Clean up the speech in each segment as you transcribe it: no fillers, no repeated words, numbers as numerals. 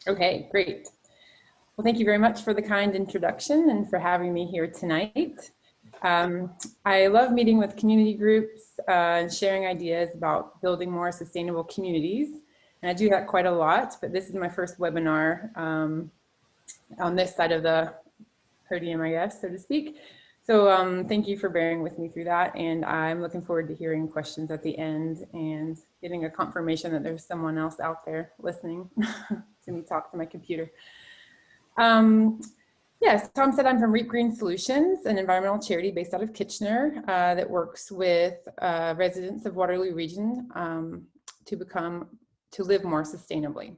Okay, great. Well, thank you very much for the kind introduction and for having me here tonight. I love meeting with community groups and sharing ideas about building more sustainable communities. And I do that quite a lot, but this is my first webinar on this side of the podium, I guess, so to speak. So thank you for bearing with me through that. And I'm looking forward to hearing questions at the end and getting a confirmation that there's someone else out there listening to me talk to my computer. Yes, Tom said I'm from Reep Green Solutions, an environmental charity based out of Kitchener that works with residents of Waterloo Region to live more sustainably.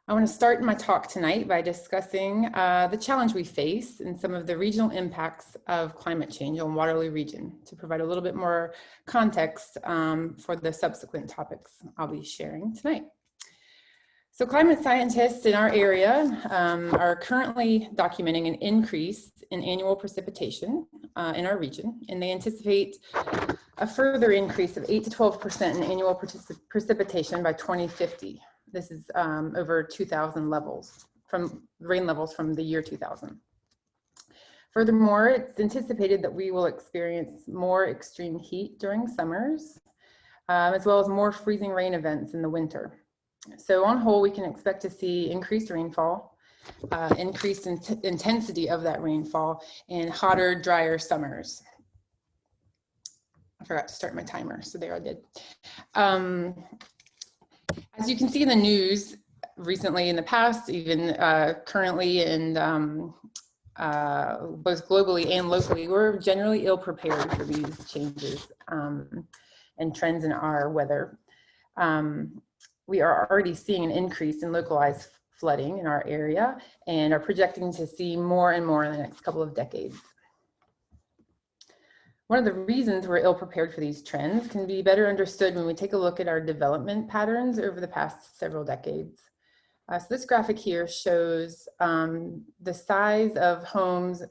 I want to start my talk tonight by discussing the challenge we face and some of the regional impacts of climate change on Waterloo Region to provide a little bit more context for the subsequent topics I'll be sharing tonight. So climate scientists in our area are currently documenting an increase in annual precipitation in our region, and they anticipate a further increase of 8 to 12% in annual precipitation by 2050. This is over 2,000 levels, from rain levels from the year 2000. Furthermore, it's anticipated that we will experience more extreme heat during summers, as well as more freezing rain events in the winter. So on whole, we can expect to see increased rainfall, increased intensity of that rainfall, and hotter, drier summers. I forgot to start my timer, so there I did. As you can see in the news recently, in the past, even currently, and both globally and locally, we're generally ill prepared for these changes and trends in our weather. We are already seeing an increase in localized flooding in our area and are projecting to see more and more in the next couple of decades. One of the reasons we're ill prepared for these trends can be better understood when we take a look at our development patterns over the past several decades. So this graphic here shows the size of homes,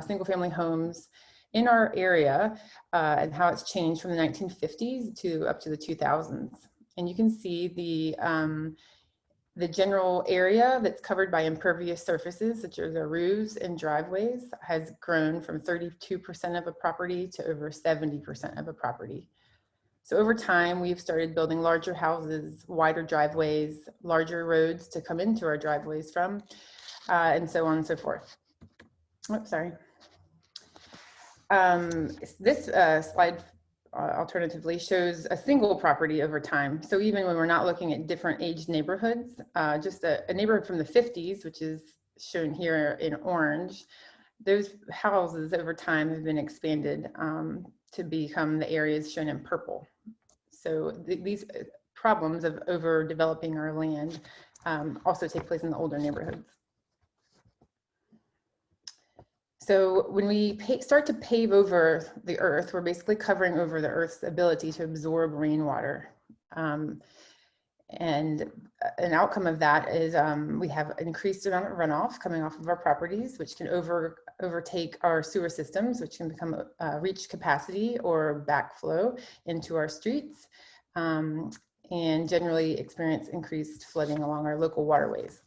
single-family homes in our area and how it's changed from the 1950s to up to the 2000s. And you can see the general area that's covered by impervious surfaces, such as our roofs and driveways, has grown from 32% of a property to over 70% of a property. So over time, we've started building larger houses, wider driveways, larger roads to come into our driveways from, and so on and so forth. Oops, sorry. This slide alternatively shows a single property over time. So even when we're not looking at different aged neighborhoods, just a neighborhood from the 50s, which is shown here in orange, those houses over time have been expanded to become the areas shown in purple. So these problems of overdeveloping our land also take place in the older neighborhoods. So when we start to pave over the earth, we're basically covering over the earth's ability to absorb rainwater. And an outcome of that is we have an increased amount of runoff coming off of our properties, which can overtake our sewer systems, which can become reach capacity or backflow into our streets, and generally experience increased flooding along our local waterways.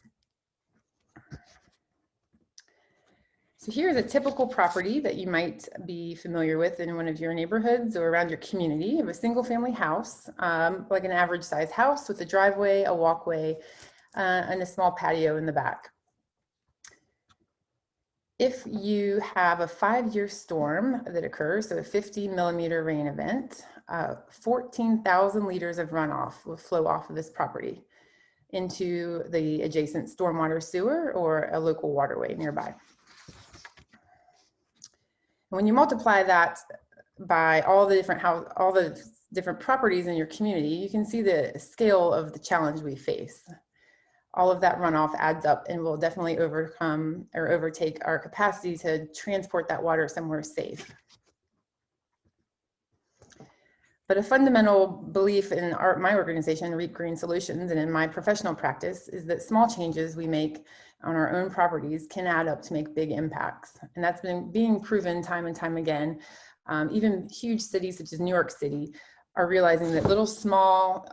So here's a typical property that you might be familiar with in one of your neighborhoods or around your community of a single family house, like an average size house with a driveway, a walkway, and a small patio in the back. If you have a 5-year storm that occurs, so a 50-millimeter rain event, 14,000 liters of runoff will flow off of this property into the adjacent stormwater sewer or a local waterway nearby. When you multiply that by all the different properties in your community, you can see the scale of the challenge we face. All of that runoff adds up and will definitely overcome or overtake our capacity to transport that water somewhere safe. But a fundamental belief in my organization, Reep Green Solutions, and in my professional practice is that small changes we make on our own properties can add up to make big impacts. And that's been being proven time and time again. Even huge cities such as New York City are realizing that little small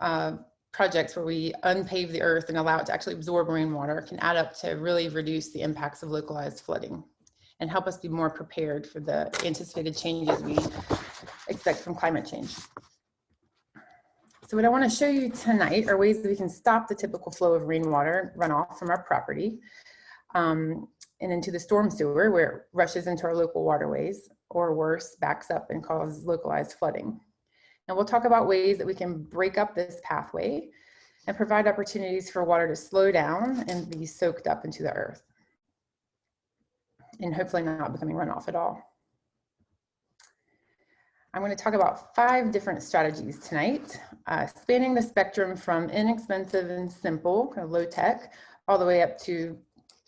projects where we unpave the earth and allow it to actually absorb rainwater can add up to really reduce the impacts of localized flooding and help us be more prepared for the anticipated changes we expect from climate change. So what I want to show you tonight are ways that we can stop the typical flow of rainwater runoff from our property and into the storm sewer, where it rushes into our local waterways, or worse, backs up and causes localized flooding. And we'll talk about ways that we can break up this pathway and provide opportunities for water to slow down and be soaked up into the earth, and hopefully not becoming runoff at all. I'm going to talk about 5 different strategies tonight, spanning the spectrum from inexpensive and simple, kind of low tech, all the way up to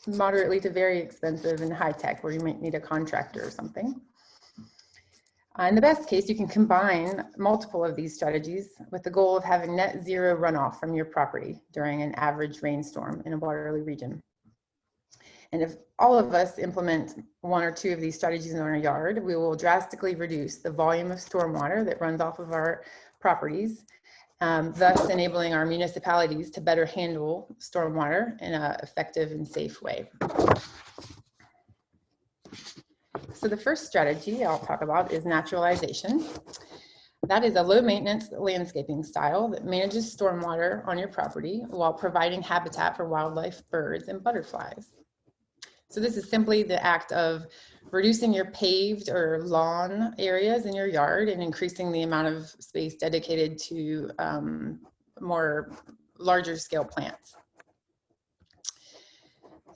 moderately to very expensive and high tech, where you might need a contractor or something. In the best case, you can combine multiple of these strategies with the goal of having net zero runoff from your property during an average rainstorm in a waterly region. And if all of us implement 1 or 2 of these strategies in our yard, we will drastically reduce the volume of stormwater that runs off of our properties, thus enabling our municipalities to better handle stormwater in an effective and safe way. So the first strategy I'll talk about is naturalization. That is a low maintenance landscaping style that manages stormwater on your property while providing habitat for wildlife, birds, and butterflies. So this is simply the act of reducing your paved or lawn areas in your yard and increasing the amount of space dedicated to more larger scale plants.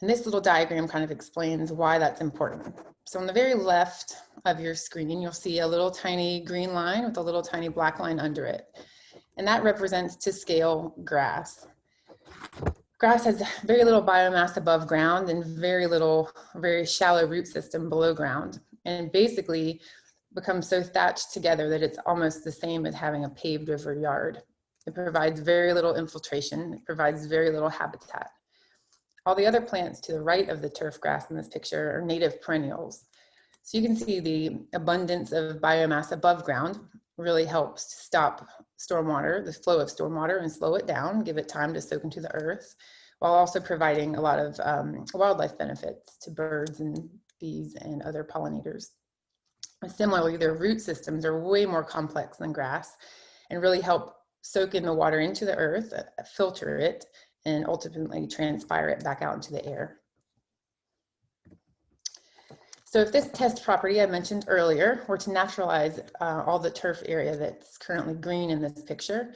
And this little diagram kind of explains why that's important. So on the very left of your screen, you'll see a little tiny green line with a little tiny black line under it. And that represents to scale grass. Grass has very little biomass above ground and very shallow root system below ground, and basically becomes so thatched together that it's almost the same as having a paved over yard. It provides very little infiltration. It provides very little habitat. All the other plants to the right of the turf grass in this picture are native perennials. So you can see the abundance of biomass above ground really helps to stop stormwater, the flow of stormwater, and slow it down, give it time to soak into the earth, while also providing a lot of wildlife benefits to birds and bees and other pollinators. And similarly, their root systems are way more complex than grass and really help soak in the water into the earth, filter it, and ultimately transpire it back out into the air. So if this test property I mentioned earlier were to naturalize all the turf area that's currently green in this picture,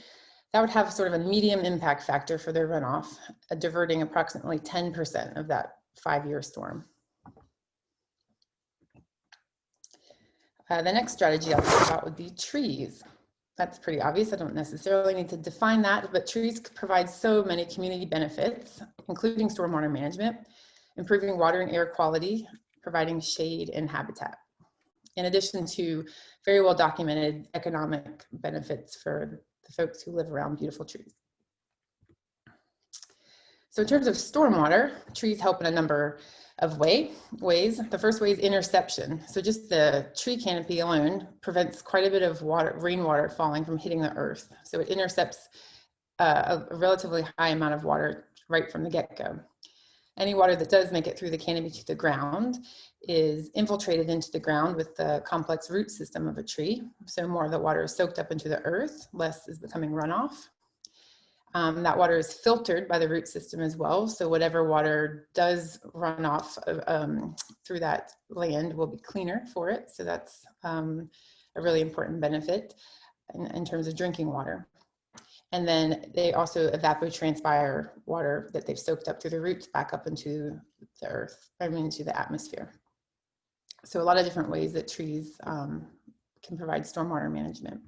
that would have sort of a medium impact factor for their runoff, diverting approximately 10% of that 5-year storm. The next strategy I'll talk about would be trees. That's pretty obvious. I don't necessarily need to define that, but trees provide so many community benefits, including stormwater management, improving water and air quality, providing shade and habitat, in addition to very well documented economic benefits for the folks who live around beautiful trees. So in terms of stormwater, trees help in a number of ways. The first way is interception. So just the tree canopy alone prevents quite a bit of rainwater falling from hitting the earth. So it intercepts a relatively high amount of water right from the get-go. Any water that does make it through the canopy to the ground is infiltrated into the ground with the complex root system of a tree. So more of the water is soaked up into the earth, less is becoming runoff. That water is filtered by the root system as well. So whatever water does run off through that land will be cleaner for it. So that's a really important benefit in terms of drinking water. And then they also evapotranspire water that they've soaked up through the roots back up into the earth, into the atmosphere. So a lot of different ways that trees can provide stormwater management.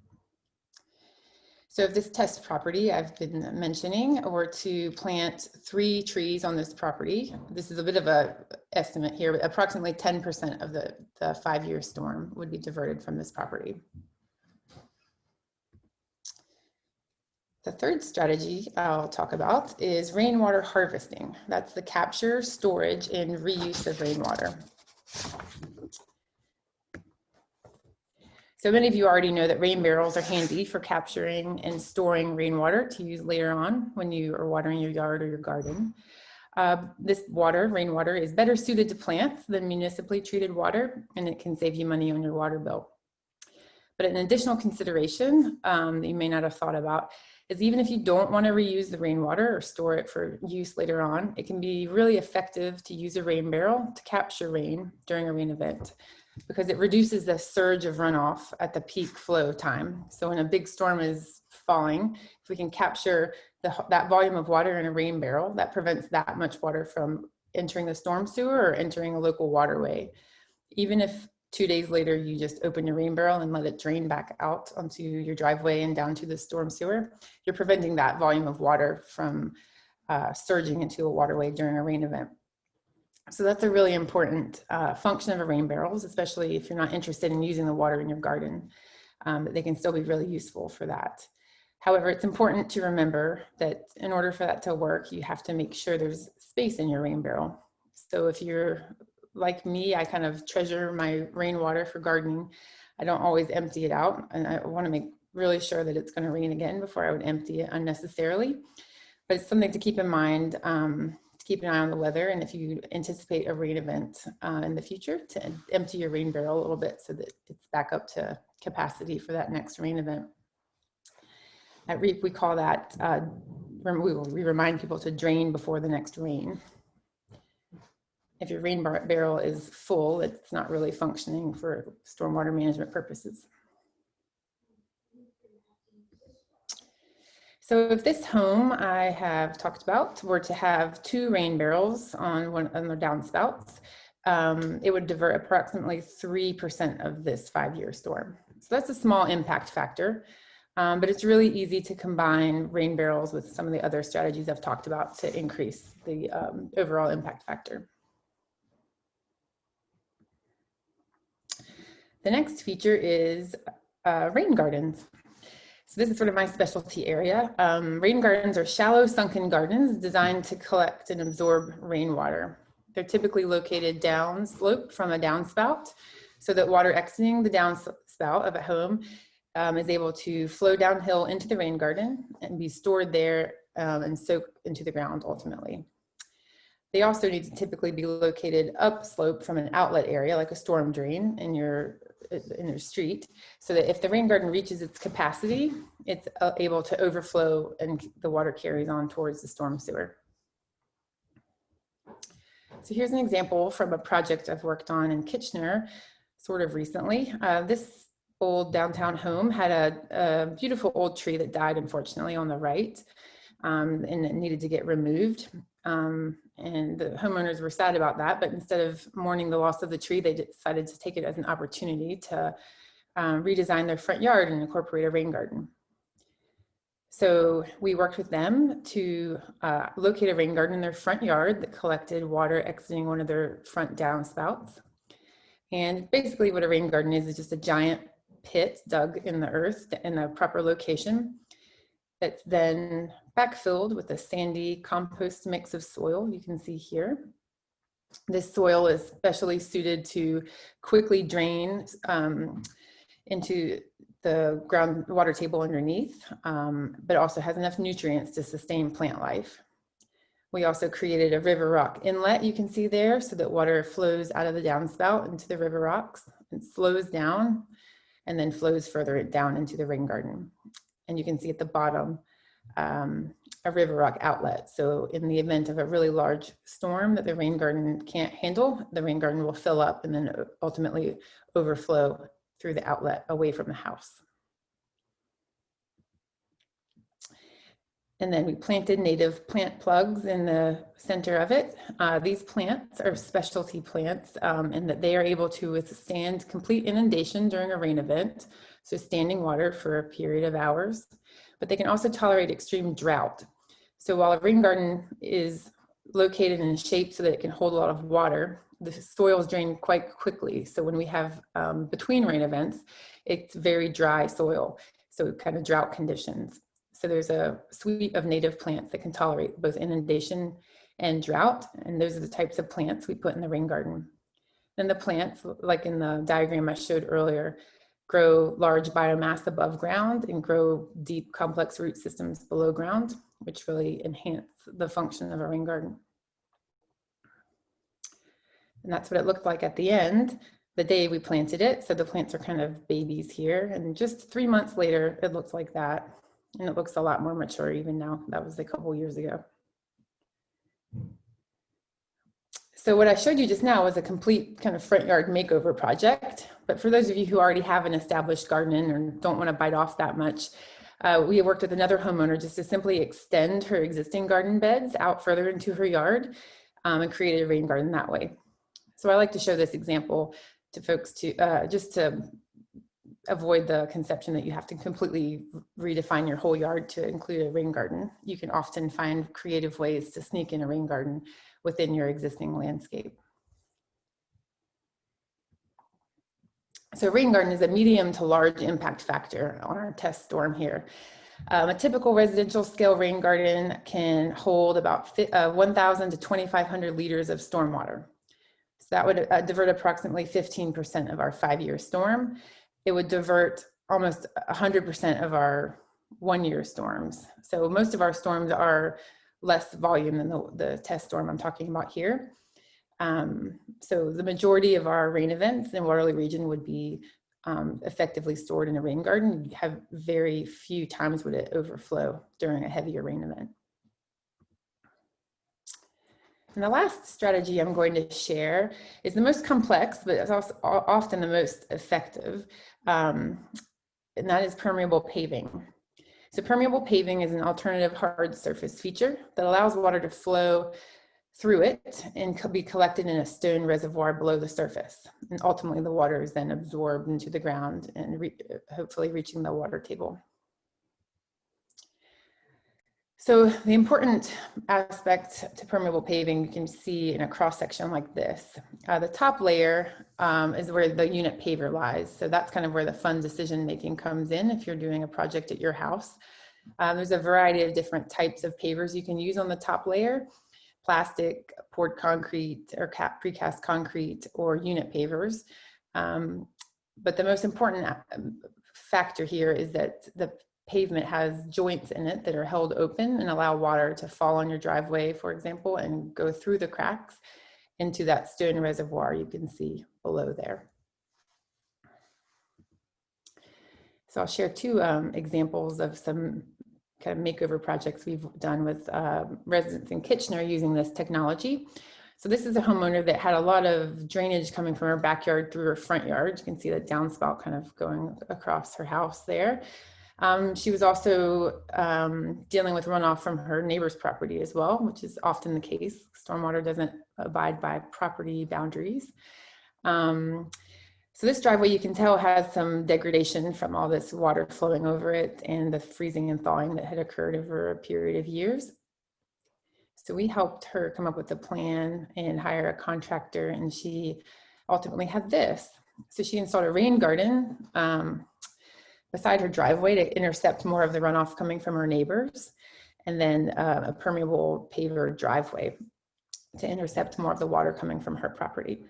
So if this test property I've been mentioning were to plant 3 trees on this property, this is a bit of an estimate here, but approximately 10% of the 5-year storm would be diverted from this property. The third strategy I'll talk about is rainwater harvesting. That's the capture, storage, and reuse of rainwater. So many of you already know that rain barrels are handy for capturing and storing rainwater to use later on when you are watering your yard or your garden. This rainwater, is better suited to plants than municipally treated water, and it can save you money on your water bill. But an additional consideration that you may not have thought about is even if you don't want to reuse the rainwater or store it for use later on, it can be really effective to use a rain barrel to capture rain during a rain event, because it reduces the surge of runoff at the peak flow time. So when a big storm is falling, if we can capture that volume of water in a rain barrel, that prevents that much water from entering the storm sewer or entering a local waterway. Even if 2 days later you just open your rain barrel and let it drain back out onto your driveway and down to the storm sewer, you're preventing that volume of water from surging into a waterway during a rain event. So that's a really important function of a rain barrels, especially if you're not interested in using the water in your garden, but they can still be really useful for that. However, it's important to remember that in order for that to work, you have to make sure there's space in your rain barrel. So if you're like me, I kind of treasure my rainwater for gardening. I don't always empty it out, and I want to make really sure that it's going to rain again before I would empty it unnecessarily. But it's something to keep in mind, to keep an eye on the weather, and if you anticipate a rain event in the future, to empty your rain barrel a little bit so that it's back up to capacity for that next rain event. At Reep, we call that, we remind people to drain before the next rain. If your rain barrel is full, it's not really functioning for stormwater management purposes. So if this home I have talked about were to have 2 rain barrels on the downspouts, it would divert approximately 3% of this 5-year storm. So that's a small impact factor, but it's really easy to combine rain barrels with some of the other strategies I've talked about to increase the overall impact factor. The next feature is rain gardens. So this is sort of my specialty area. Rain gardens are shallow sunken gardens designed to collect and absorb rainwater. They're typically located downslope from a downspout so that water exiting the downspout of a home is able to flow downhill into the rain garden and be stored there and soak into the ground ultimately. They also need to typically be located upslope from an outlet area like a storm drain in your street, so that if the rain garden reaches its capacity, it's able to overflow and the water carries on towards the storm sewer. So here's an example from a project I've worked on in Kitchener sort of recently. This old downtown home had a beautiful old tree that died, unfortunately, on the right, and it needed to get removed. And the homeowners were sad about that, but instead of mourning the loss of the tree, they decided to take it as an opportunity to redesign their front yard and incorporate a rain garden. So we worked with them to locate a rain garden in their front yard that collected water exiting one of their front downspouts. And basically what a rain garden is just a giant pit dug in the earth in a proper location that's then backfilled with a sandy compost mix of soil you can see here. This soil is specially suited to quickly drain into the groundwater table underneath, but also has enough nutrients to sustain plant life. We also created a river rock inlet you can see there so that water flows out of the downspout into the river rocks and slows down and then flows further down into the rain garden. And you can see at the bottom a river rock outlet. So in the event of a really large storm that the rain garden can't handle, the rain garden will fill up and then ultimately overflow through the outlet away from the house. And then we planted native plant plugs in the center of it. These plants are specialty plants in that they are able to withstand complete inundation during a rain event, so standing water for a period of hours, but they can also tolerate extreme drought. So while a rain garden is located in a shape so that it can hold a lot of water, the soil is drained quite quickly. So when we have between rain events, it's very dry soil, so kind of drought conditions. So there's a suite of native plants that can tolerate both inundation and drought, and those are the types of plants we put in the rain garden. And the plants, like in the diagram I showed earlier, grow large biomass above ground, and grow deep complex root systems below ground, which really enhance the function of a rain garden. And that's what it looked like at the end, the day we planted it. So the plants are kind of babies here, and just 3 months later, it looks like that. And it looks a lot more mature even now. That was a couple years ago. So what I showed you just now was a complete kind of front yard makeover project. But for those of you who already have an established garden or don't want to bite off that much, we worked with another homeowner just to simply extend her existing garden beds out further into her yard and created a rain garden that way. So I like to show this example to folks to just to avoid the conception that you have to completely redefine your whole yard to include a rain garden. You can often find creative ways to sneak in a rain garden within your existing landscape. So rain garden is a medium to large impact factor on our test storm here. A typical residential scale rain garden can hold about 1,000 to 2,500 liters of stormwater. So that would divert approximately 15% of our 5-year storm. It would divert almost 100% of our 1-year storms. So most of our storms are less volume than the test storm I'm talking about here. So the majority of our rain events in Waterloo region would be effectively stored in a rain garden. You have very few times would it overflow during a heavier rain event. And the last strategy I'm going to share is the most complex, but it's also often the most effective, and that is permeable paving. So permeable paving is an alternative hard surface feature that allows water to flow through it and be collected in a stone reservoir below the surface. And ultimately the water is then absorbed into the ground and hopefully reaching the water table. So the important aspect to permeable paving you can see in a cross section like this. The top layer is where the unit paver lies. So that's kind of where the fun decision making comes in if you're doing a project at your house. There's a variety of different types of pavers you can use on the top layer: plastic, poured concrete, or precast concrete, or unit pavers. But the most important factor here is that the pavement has joints in it that are held open and allow water to fall on your driveway, for example, and go through the cracks into that stone reservoir you can see below there. So I'll share two examples of some kind of makeover projects we've done with residents in Kitchener using this technology. So this is a homeowner that had a lot of drainage coming from her backyard through her front yard. You can see the downspout kind of going across her house there. She was also dealing with runoff from her neighbor's property as well, which is often the case. Stormwater doesn't abide by property boundaries. So this driveway, you can tell, has some degradation from all this water flowing over it and the freezing and thawing that had occurred over a period of years. So we helped her come up with a plan and hire a contractor, and she ultimately had this. So she installed a rain garden beside her driveway to intercept more of the runoff coming from her neighbors, and then a permeable paver driveway to intercept more of the water coming from her property.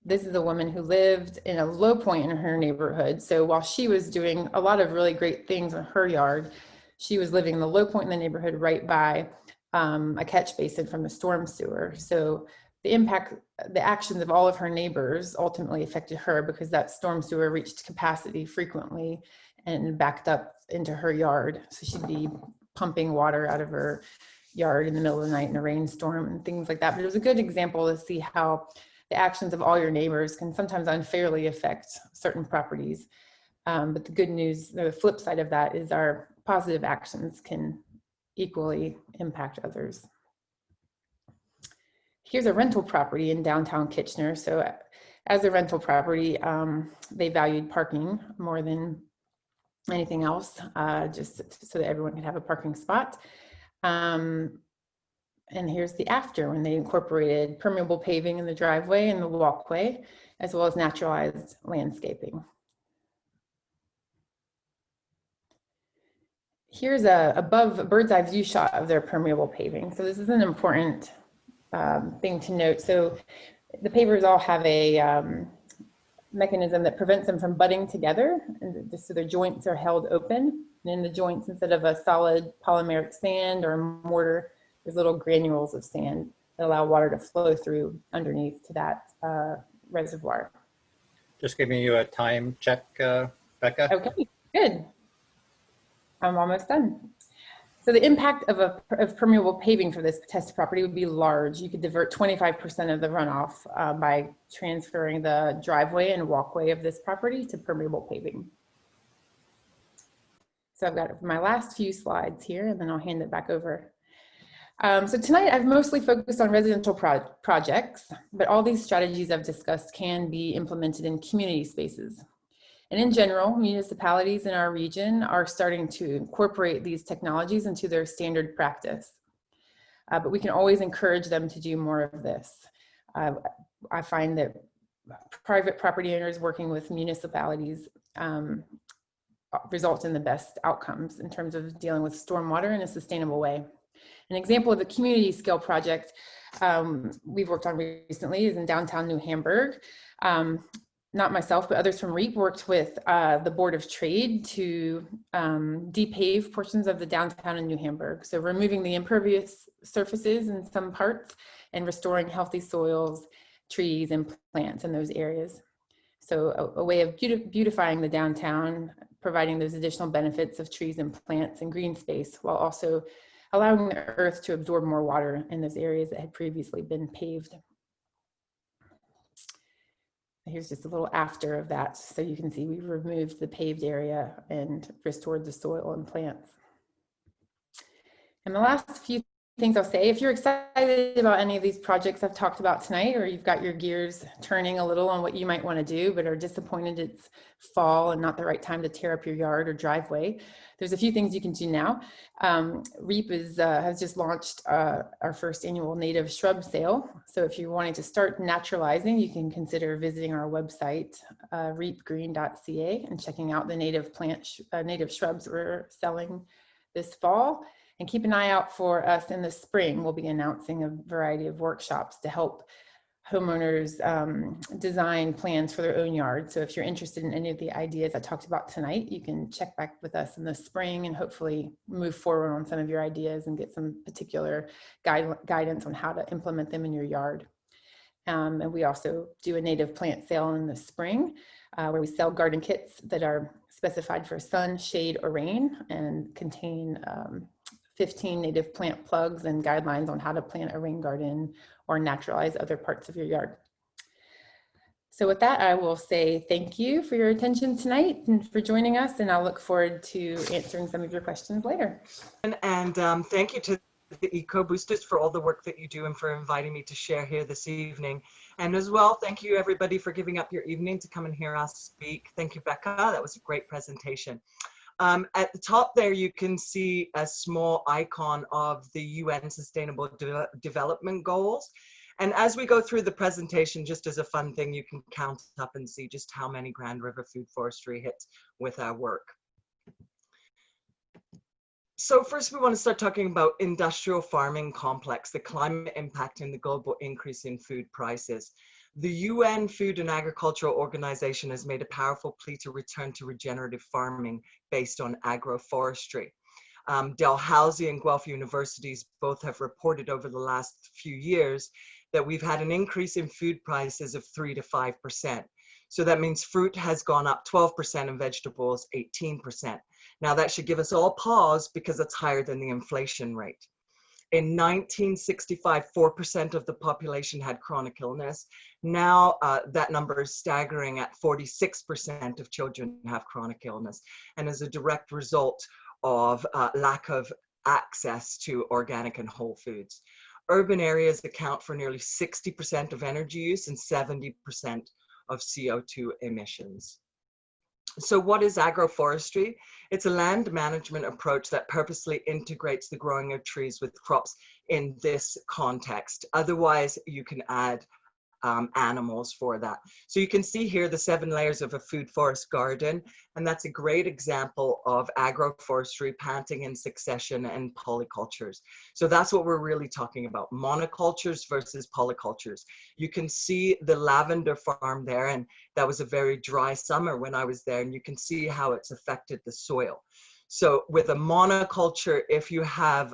This is a woman who lived in a low point in her neighborhood. So while she was doing a lot of really great things in her yard, she was living in the low point in the neighborhood right by a catch basin from the storm sewer. So the impact, the actions of all of her neighbors ultimately affected her because that storm sewer reached capacity frequently and backed up into her yard. So she'd be pumping water out of her yard in the middle of the night in a rainstorm and things like that. But it was a good example to see how the actions of all your neighbors can sometimes unfairly affect certain properties. But the good news, the flip side of that, is our positive actions can equally impact others. Here's a rental property in downtown Kitchener. So as a rental property, they valued parking more than anything else, just so that everyone can have a parking spot. And here's the after, when they incorporated permeable paving in the driveway and the walkway, as well as naturalized landscaping. Here's a bird's eye view shot of their permeable paving. So this is an important thing to note. So the pavers all have a mechanism that prevents them from butting together, and just so their joints are held open. And in the joints, instead of a solid polymeric sand or mortar, there's little granules of sand that allow water to flow through underneath to that reservoir. Just giving you a time check, Becca. Okay, good. I'm almost done. So the impact of permeable paving for this test property would be large. You could divert 25% of the runoff by transferring the driveway and walkway of this property to permeable paving. So I've got my last few slides here, and then I'll hand it back over. So tonight I've mostly focused on residential projects, but all these strategies I've discussed can be implemented in community spaces. And in general, municipalities in our region are starting to incorporate these technologies into their standard practice. But we can always encourage them to do more of this. I find that private property owners working with municipalities results in the best outcomes in terms of dealing with stormwater in a sustainable way. An example of a community scale project we've worked on recently is in downtown New Hamburg. Not myself, but others from Reep worked with the Board of Trade to depave portions of the downtown in New Hamburg. So removing the impervious surfaces in some parts and restoring healthy soils, trees, and plants in those areas. So a way of beautifying the downtown, providing those additional benefits of trees and plants and green space, while also allowing the earth to absorb more water in those areas that had previously been paved. Here's just a little after of that. So you can see we've removed the paved area and restored the soil and plants. And the last few things I'll say, if you're excited about any of these projects I've talked about tonight, or you've got your gears turning a little on what you might want to do, but are disappointed it's fall and not the right time to tear up your yard or driveway, there's a few things you can do now. Reep has just launched our first annual native shrub sale. So if you're wanting to start naturalizing, you can consider visiting our website, reepgreen.ca, and checking out the native native shrubs we're selling this fall. And keep an eye out for us in the spring. We'll be announcing a variety of workshops to help homeowners design plans for their own yard. So if you're interested in any of the ideas I talked about tonight, you can check back with us in the spring and hopefully move forward on some of your ideas and get some particular guidance on how to implement them in your yard. And we also do a native plant sale in the spring where we sell garden kits that are specified for sun, shade, or rain and contain 15 native plant plugs and guidelines on how to plant a rain garden or naturalize other parts of your yard. So with that, I will say thank you for your attention tonight and for joining us, and I'll look forward to answering some of your questions later. And thank you to the EcoBoosters for all the work that you do and for inviting me to share here this evening. And as well, thank you everybody for giving up your evening to come and hear us speak. Thank you, Becca. That was a great presentation. At the top there, you can see a small icon of the UN Sustainable Development Goals. And as we go through the presentation, just as a fun thing, you can count up and see just how many Grand River Food Forestry hits with our work. So first, we want to start talking about industrial farming complex, the climate impact and the global increase in food prices. The UN Food and Agriculture Organization has made a powerful plea to return to regenerative farming based on agroforestry. Dalhousie and Guelph universities both have reported over the last few years that we've had an increase in food prices of 3 to 5%. So that means fruit has gone up 12% and vegetables 18%. Now that should give us all pause because it's higher than the inflation rate. In 1965, 4% of the population had chronic illness. Now that number is staggering at 46% of children have chronic illness, and as a direct result of lack of access to organic and whole foods. Urban areas account for nearly 60% of energy use and 70% of CO2 emissions. So what is agroforestry? It's a land management approach that purposely integrates the growing of trees with crops in this context. Otherwise, you can add animals for that. So you can see here the 7 layers of a food forest garden, and that's a great example of agroforestry, planting in succession, and polycultures. So that's what we're really talking about, monocultures versus polycultures. You can see the lavender farm there, and that was a very dry summer when I was there, and you can see how it's affected the soil. So with a monoculture, if you have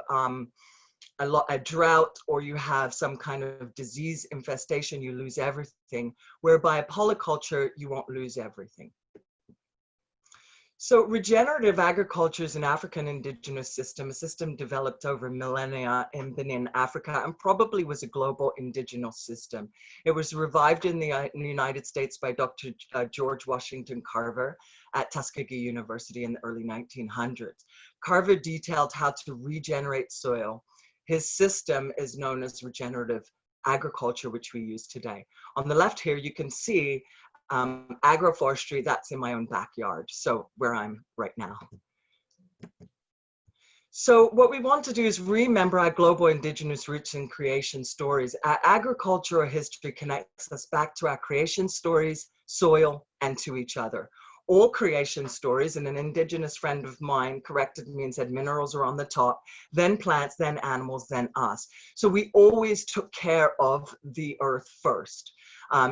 a drought or you have some kind of disease infestation, you lose everything, whereby a polyculture, you won't lose everything. So regenerative agriculture is an African indigenous system, a system developed over millennia in Benin, Africa, and probably was a global indigenous system. It was revived in the United States by Dr. George Washington Carver at Tuskegee University in the early 1900s. Carver detailed how to regenerate soil. His system is known as regenerative agriculture, which we use today. On the left here, you can see agroforestry. That's in my own backyard, so where I'm right now. So what we want to do is remember our global indigenous roots and creation stories. Our agricultural history connects us back to our creation stories, soil, and to each other. All creation stories, and an indigenous friend of mine corrected me and said minerals are on the top, then plants, then animals, then us. So we always took care of the earth first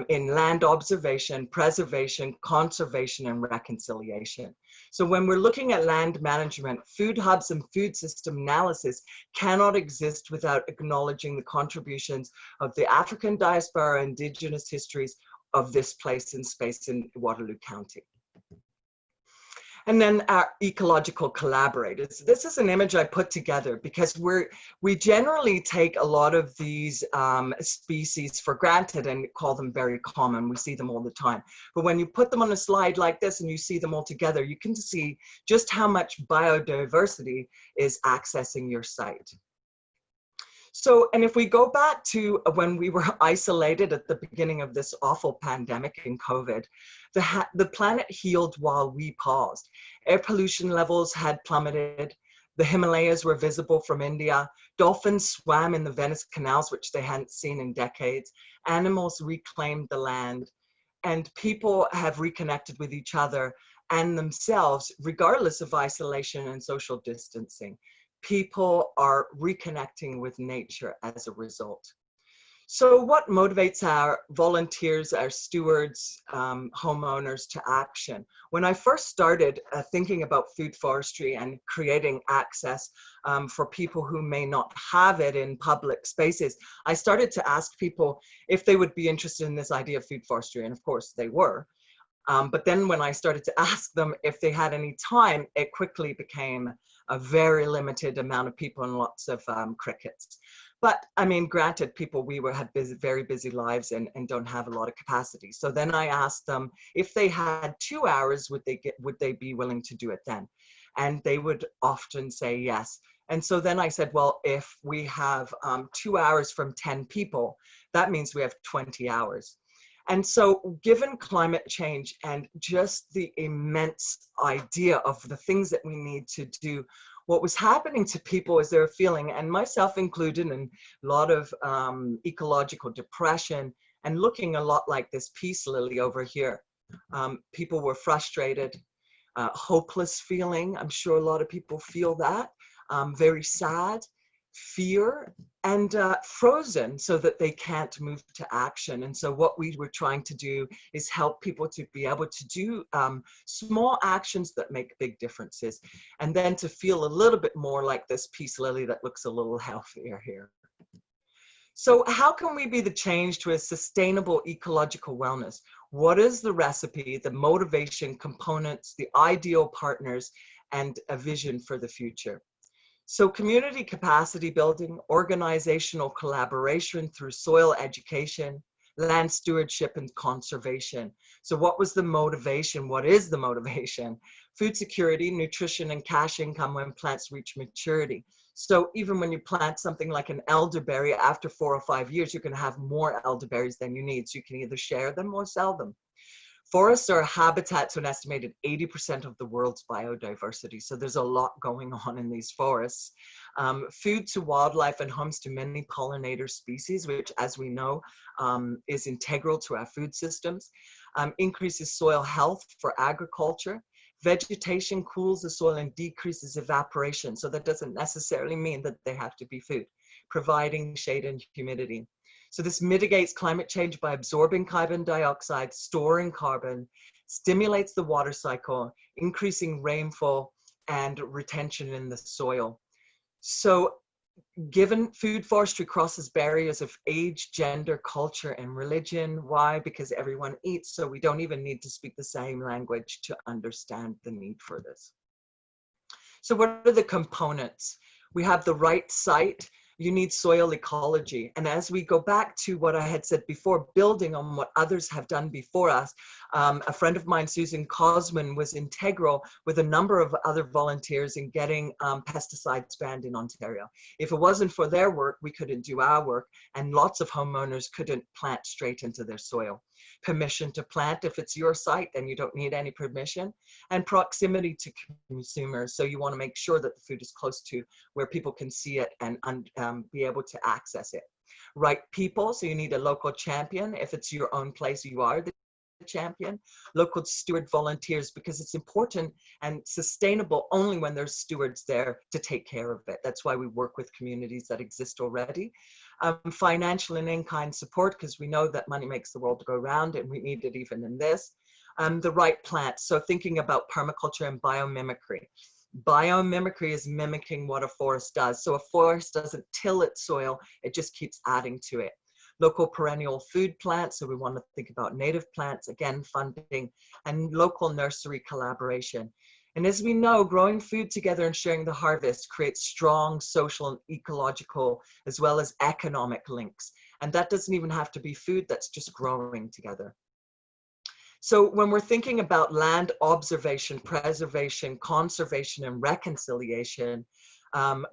in land observation, preservation, conservation, and reconciliation. So when we're looking at land management, food hubs and food system analysis cannot exist without acknowledging the contributions of the African diaspora, indigenous histories of this place and space in Waterloo County. And then our ecological collaborators. This is an image I put together because we generally take a lot of these species for granted and call them very common. We see them all the time. But when you put them on a slide like this and you see them all together, you can see just how much biodiversity is accessing your site. So, and if we go back to when we were isolated at the beginning of this awful pandemic in COVID, the planet healed while we paused. Air pollution levels had plummeted. The Himalayas were visible from India. Dolphins swam in the Venice canals, which they hadn't seen in decades. Animals reclaimed the land. And people have reconnected with each other and themselves, regardless of isolation and social distancing. People are reconnecting with nature as a result. So what motivates our volunteers, our stewards, homeowners to action? When I first started thinking about food forestry and creating access for people who may not have it in public spaces, I started to ask people if they would be interested in this idea of food forestry, and of course they were. But then when I started to ask them if they had any time, it quickly became a very limited amount of people and lots of crickets. But I mean, granted, we have very busy lives and don't have a lot of capacity. So then I asked them if they had 2 hours, would they be willing to do it then? And they would often say yes. And so then I said, well, if we have 2 hours from 10 people, that means we have 20 hours. And so given climate change and just the immense idea of the things that we need to do, what was happening to people is they were feeling, and myself included, and a lot of ecological depression and looking a lot like this peace lily over here. People were frustrated, hopeless feeling. I'm sure a lot of people feel that, very sad, fear, and frozen so that they can't move to action. And so what we were trying to do is help people to be able to do small actions that make big differences, and then to feel a little bit more like this peace lily that looks a little healthier here. So how can we be the change to a sustainable ecological wellness? What is the recipe, the motivation, components, the ideal partners, and a vision for the future? So community capacity building, organizational collaboration through soil education, land stewardship, and conservation. So what was the motivation? What is the motivation? Food security, nutrition, and cash income when plants reach maturity. So even when you plant something like an elderberry, after 4 or 5 years, you're going to have more elderberries than you need. So you can either share them or sell them. Forests are a habitat to an estimated 80% of the world's biodiversity. So there's a lot going on in these forests. Food to wildlife and homes to many pollinator species, which, as we know, is integral to our food systems. Increases soil health for agriculture. Vegetation cools the soil and decreases evaporation. So that doesn't necessarily mean that they have to be food. Providing shade and humidity. So this mitigates climate change by absorbing carbon dioxide, storing carbon, stimulates the water cycle, increasing rainfall and retention in the soil. So given food forestry crosses barriers of age, gender, culture, and religion. Why? Because everyone eats, so we don't even need to speak the same language to understand the need for this. So what are the components? We have the right site. You need soil ecology. And as we go back to what I had said before, building on what others have done before us, a friend of mine, Susan Cosman, was integral with a number of other volunteers in getting pesticides banned in Ontario. If it wasn't for their work, we couldn't do our work, and lots of homeowners couldn't plant straight into their soil. Permission to plant, if it's your site, then you don't need any permission, and proximity to consumers. So you want to make sure that the food is close to where people can see it and be able to access it. Right people, so you need a local champion. If it's your own place, you are the champion. Local steward volunteers, because it's important and sustainable only when there's stewards there to take care of it. That's why we work with communities that exist already. Financial and in-kind support, because we know that money makes the world go round, and we need it even in this. The right plants, so thinking about permaculture and biomimicry. Biomimicry is mimicking what a forest does. So a forest doesn't till its soil, it just keeps adding to it. Local perennial food plants, so we want to think about native plants, again, funding, and local nursery collaboration. And as we know, growing food together and sharing the harvest creates strong social and ecological as well as economic links. And that doesn't even have to be food, that's just growing together. So when we're thinking about land observation, preservation, conservation, and reconciliation,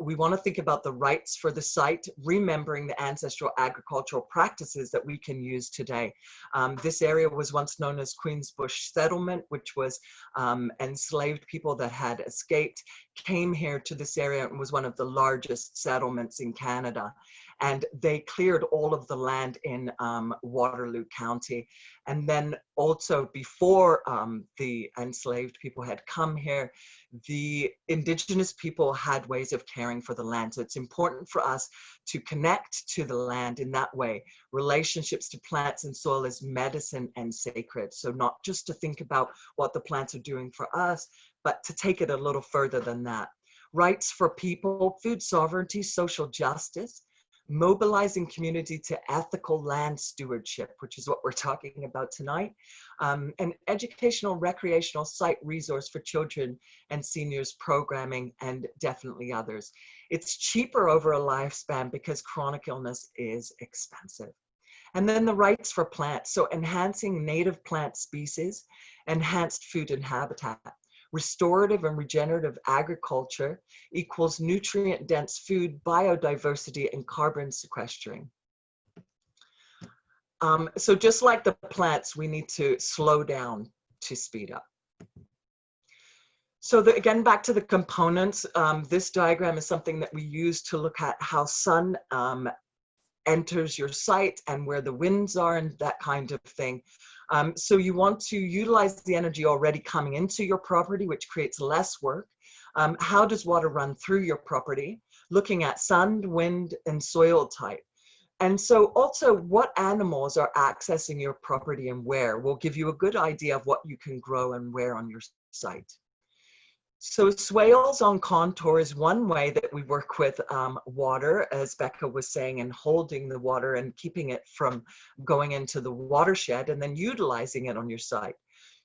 we want to think about the rights for the site, remembering the ancestral agricultural practices that we can use today. This area was once known as Queen's Bush Settlement, which was enslaved people that had escaped, came here to this area and was one of the largest settlements in Canada. And they cleared all of the land in Waterloo County. And then also before the enslaved people had come here, the Indigenous people had ways of caring for the land. So it's important for us to connect to the land in that way. Relationships to plants and soil as medicine and sacred. So not just to think about what the plants are doing for us, but to take it a little further than that. Rights for people, food sovereignty, social justice, mobilizing community to ethical land stewardship, which is what we're talking about tonight, an educational, recreational site resource for children and seniors programming, and definitely others. It's cheaper over a lifespan because chronic illness is expensive. And then the rights for plants, so enhancing native plant species, enhanced food and habitat. Restorative and regenerative agriculture equals nutrient-dense food, biodiversity, and carbon sequestering. So just like the plants, we need to slow down to speed up. So again, back to the components, this diagram is something that we use to look at how sun enters your site and where the winds are and that kind of thing. So you want to utilize the energy already coming into your property, which creates less work. How does water run through your property? Looking at sun, wind, and soil type. And so also what animals are accessing your property and where will give you a good idea of what you can grow and where on your site. So swales on contour is one way that we work with water, as Becca was saying, and holding the water and keeping it from going into the watershed and then utilizing it on your site.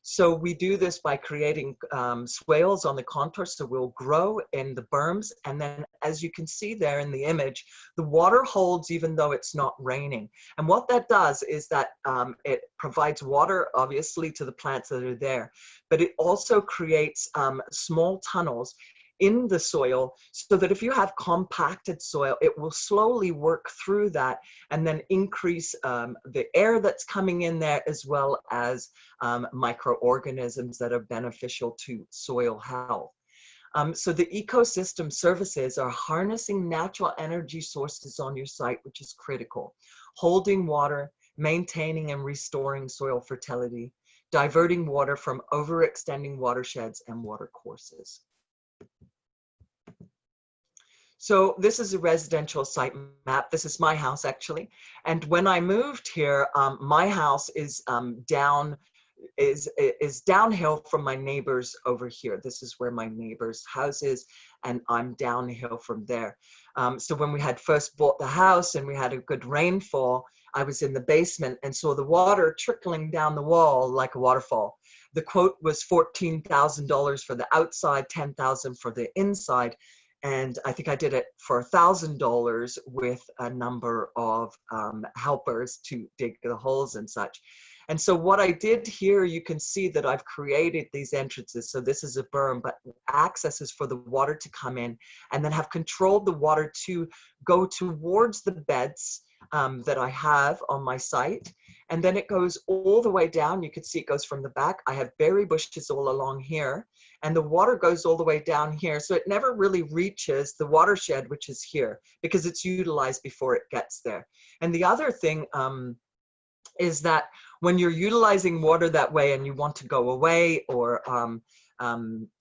So we do this by creating swales on the contour, so we'll grow in the berms, and then as you can see there in the image, the water holds even though it's not raining. And what that does is that it provides water, obviously, to the plants that are there, but it also creates small tunnels in the soil, so that if you have compacted soil, it will slowly work through that and then increase the air that's coming in there, as well as microorganisms that are beneficial to soil health. So the ecosystem services are harnessing natural energy sources on your site, which is critical. Holding water, maintaining and restoring soil fertility, diverting water from overextending watersheds and watercourses. So this is a residential site map. This is my house, actually. And when I moved here, my house is downhill from my neighbors over here. This is where my neighbor's house is, and I'm downhill from there. So when we had first bought the house and we had a good rainfall, I was in the basement and saw the water trickling down the wall like a waterfall. The quote was $14,000 for the outside, $10,000 for the inside. And I think I did it for $1,000 with a number of helpers to dig the holes and such. And so what I did here, you can see that I've created these entrances. So this is a berm, but access is for the water to come in, and then have controlled the water to go towards the beds that I have on my site. And then it goes all the way down. You can see it goes from the back. I have berry bushes all along here, and the water goes all the way down here. So it never really reaches the watershed, which is here, because it's utilized before it gets there. And the other thing is that when you're utilizing water that way and you want to go away, or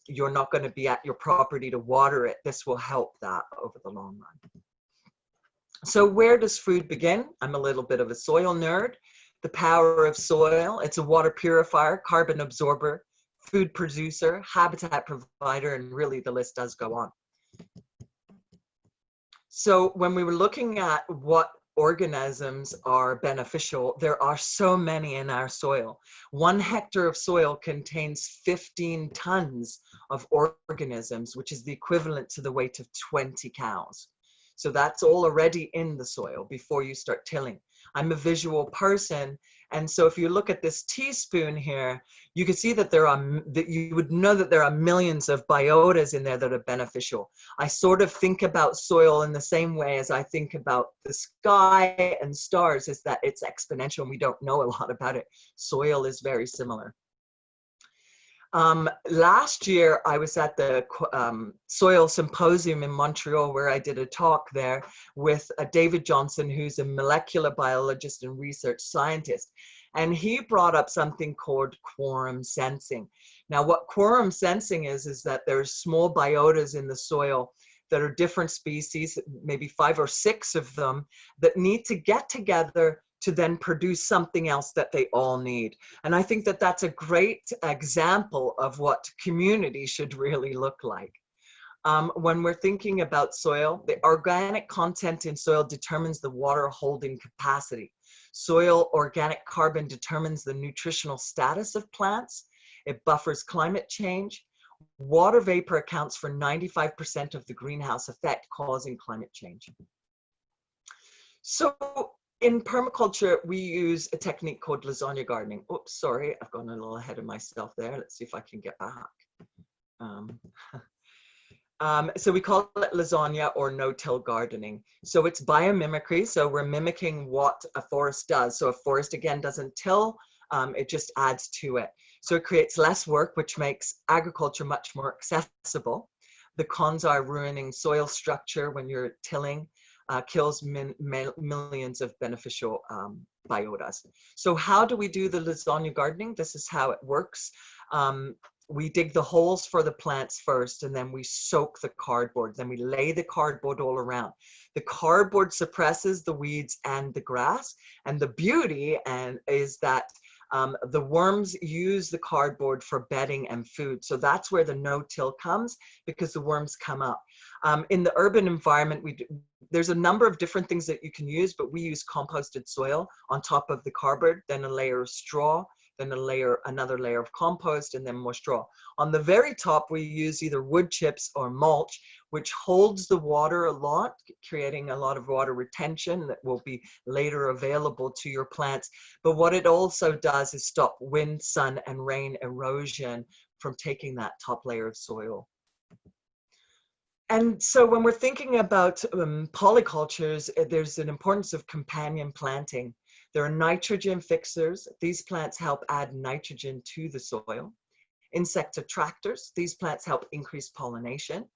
you're not going to be at your property to water it, this will help that over the long run. So where does food begin? I'm a little bit of a soil nerd. The power of soil: it's a water purifier, carbon absorber, food producer, habitat provider, and really the list does go on. So when we were looking at what organisms are beneficial, there are so many in our soil. 1 hectare of soil contains 15 tons of organisms, which is the equivalent to the weight of 20 cows. So that's all already in the soil before you start tilling. I'm a visual person, and so if you look at this teaspoon here, you can see that you would know that there are millions of biotas in there that are beneficial. I sort of think about soil in the same way as I think about the sky and stars, is that it's exponential and we don't know a lot about it. Soil is very similar. Last year, I was at the Soil Symposium in Montreal, where I did a talk there with David Johnson, who's a molecular biologist and research scientist. And he brought up something called quorum sensing. Now, what quorum sensing is that there's small biotas in the soil that are different species, maybe 5 or 6 of them, that need to get together to then produce something else that they all need. And I think that that's a great example of what community should really look like. When we're thinking about soil, the organic content in soil determines the water holding capacity. Soil organic carbon determines the nutritional status of plants. It buffers climate change. Water vapor accounts for 95% of the greenhouse effect causing climate change. So in permaculture, we use a technique called lasagna gardening. Oops, sorry, I've gone a little ahead of myself there. Let's see if I can get back. So we call it lasagna or no-till gardening. So it's biomimicry. So we're mimicking what a forest does. So a forest, again, doesn't till, it just adds to it. So it creates less work, which makes agriculture much more accessible. The cons are ruining soil structure when you're tilling. Kills millions of beneficial biotas. So how do we do the lasagna gardening? This is how it works. We dig the holes for the plants first, and then we soak the cardboard. Then we lay the cardboard all around. The cardboard suppresses the weeds and the grass. And the beauty is that the worms use the cardboard for bedding and food. So that's where the no-till comes, because the worms come up. In the urban environment, there's a number of different things that you can use, but we use composted soil on top of the cardboard, then a layer of straw, then another layer of compost, and then more straw. On the very top, we use either wood chips or mulch, which holds the water a lot, creating a lot of water retention that will be later available to your plants. But what it also does is stop wind, sun, and rain erosion from taking that top layer of soil. And so when we're thinking about polycultures, there's an importance of companion planting. There are nitrogen fixers. These plants help add nitrogen to the soil. Insect attractors. These plants help increase pollination.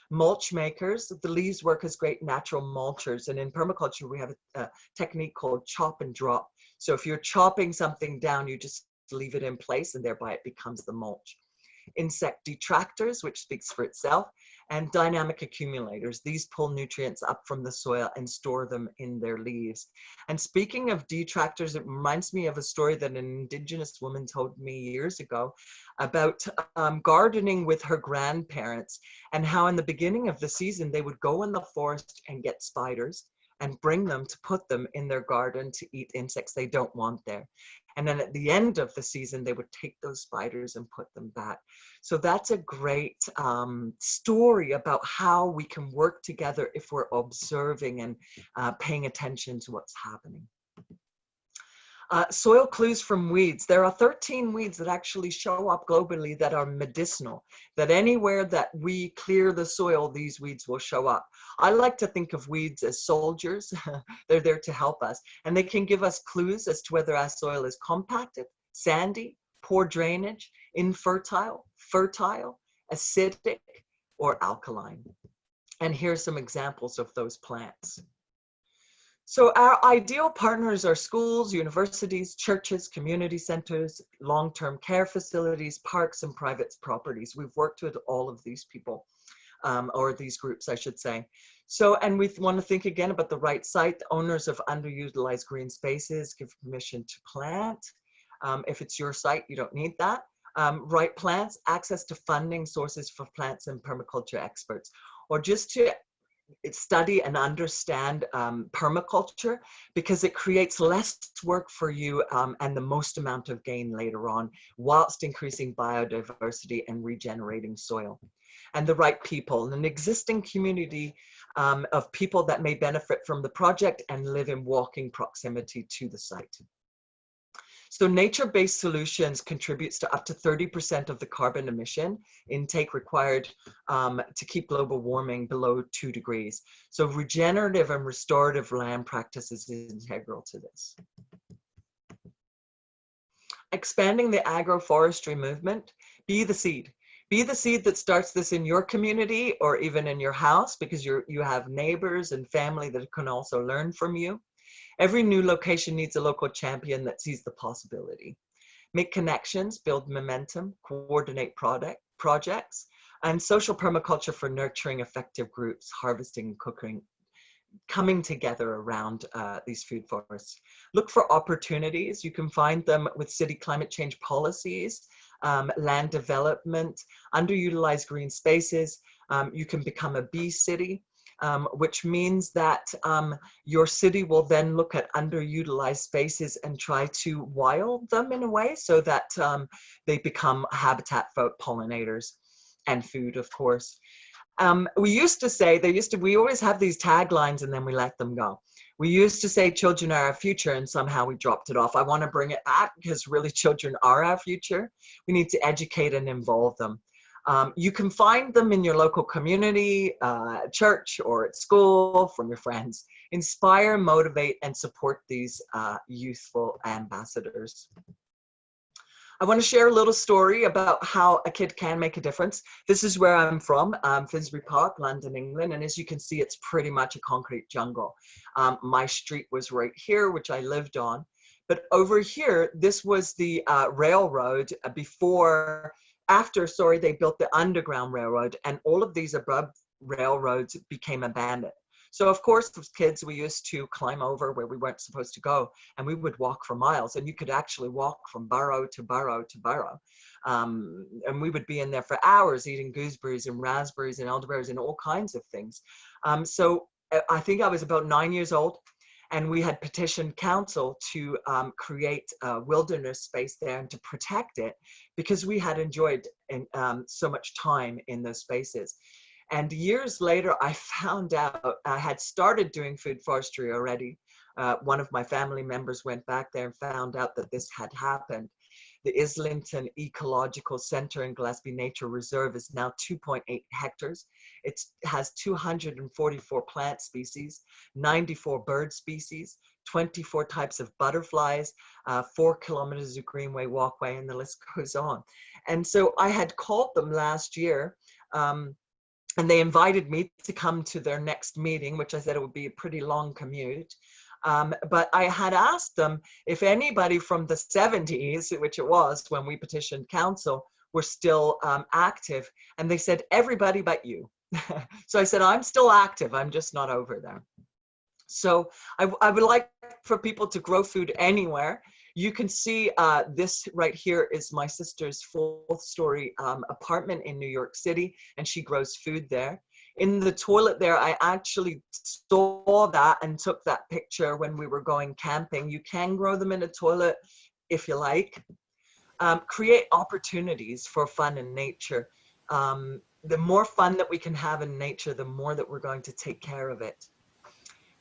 Mulch makers. The leaves work as great natural mulchers. And in permaculture, we have a technique called chop and drop. So if you're chopping something down, you just leave it in place and thereby it becomes the mulch. Insect detractors, which speaks for itself, and dynamic accumulators. These pull nutrients up from the soil and store them in their leaves. And speaking of detractors, it reminds me of a story that an Indigenous woman told me years ago about gardening with her grandparents, and how in the beginning of the season, they would go in the forest and get spiders and bring them to put them in their garden to eat insects they don't want there. And then at the end of the season, they would take those spiders and put them back. So that's a great story about how we can work together if we're observing and paying attention to what's happening. Soil clues from weeds. There are 13 weeds that actually show up globally that are medicinal, that anywhere that we clear the soil, these weeds will show up. I like to think of weeds as soldiers. They're there to help us, and they can give us clues as to whether our soil is compacted, sandy, poor drainage, infertile, fertile, acidic, or alkaline. And here's some examples of those plants. So our ideal partners are schools, universities, churches, community centers, long-term care facilities, parks, and private properties. We've worked with all of these people, or these groups, I should say. So, and we want to think again about the right site. The owners of underutilized green spaces give permission to plant. If it's your site, you don't need that. Right plants, access to funding sources for plants and permaculture experts, or just to study and understand permaculture, because it creates less work for you and the most amount of gain later on, whilst increasing biodiversity and regenerating soil. And the right people, an existing community of people that may benefit from the project and live in walking proximity to the site. So nature-based solutions contributes to up to 30% of the carbon emission intake required to keep global warming below 2 degrees. So regenerative and restorative land practices is integral to this. Expanding the agroforestry movement, be the seed. Be the seed that starts this in your community or even in your house, because you have neighbors and family that can also learn from you. Every new location needs a local champion that sees the possibility. Make connections, build momentum, coordinate projects, and social permaculture for nurturing effective groups, harvesting, cooking, coming together around these food forests. Look for opportunities. You can find them with city climate change policies, land development, underutilized green spaces. You can become a bee city. Which means that your city will then look at underutilized spaces and try to wild them in a way so that they become habitat for pollinators and food, of course. We used to say, we always have these taglines and then we let them go. We used to say children are our future, and somehow we dropped it off. I want to bring it back, because really children are our future. We need to educate and involve them. You can find them in your local community, church, or at school, from your friends. Inspire, motivate, and support these youthful ambassadors. I want to share a little story about how a kid can make a difference. This is where I'm from, Finsbury Park, London, England. And as you can see, it's pretty much a concrete jungle. My street was right here, which I lived on. But over here, this was the railroad after they built the underground railroad, and all of these above railroads became abandoned. So of course, as kids, we used to climb over where we weren't supposed to go, and we would walk for miles, and you could actually walk from burrow to burrow to burrow. And we would be in there for hours eating gooseberries and raspberries and elderberries and all kinds of things. So I think I was about 9 years old, and we had petitioned council to create a wilderness space there and to protect it, because we had enjoyed so much time in those spaces. And years later, I found out, I had started doing food forestry already. One of my family members went back there and found out that this had happened. The Islington Ecological Centre in Gillespie Nature Reserve is now 2.8 hectares. It has 244 plant species, 94 bird species, 24 types of butterflies, 4 kilometers of greenway walkway, and the list goes on. And so I had called them last year, and they invited me to come to their next meeting, which I said it would be a pretty long commute. But I had asked them if anybody from the 70s, which it was when we petitioned council, were still active. And they said, everybody but you. So I said, I'm still active, I'm just not over there. So I would like for people to grow food anywhere. You can see this right here is my sister's 4th-story apartment in New York City, and she grows food there. In the toilet there, I actually saw that and took that picture when we were going camping. You can grow them in a toilet if you like. Create opportunities for fun in nature. The more fun that we can have in nature, the more that we're going to take care of it.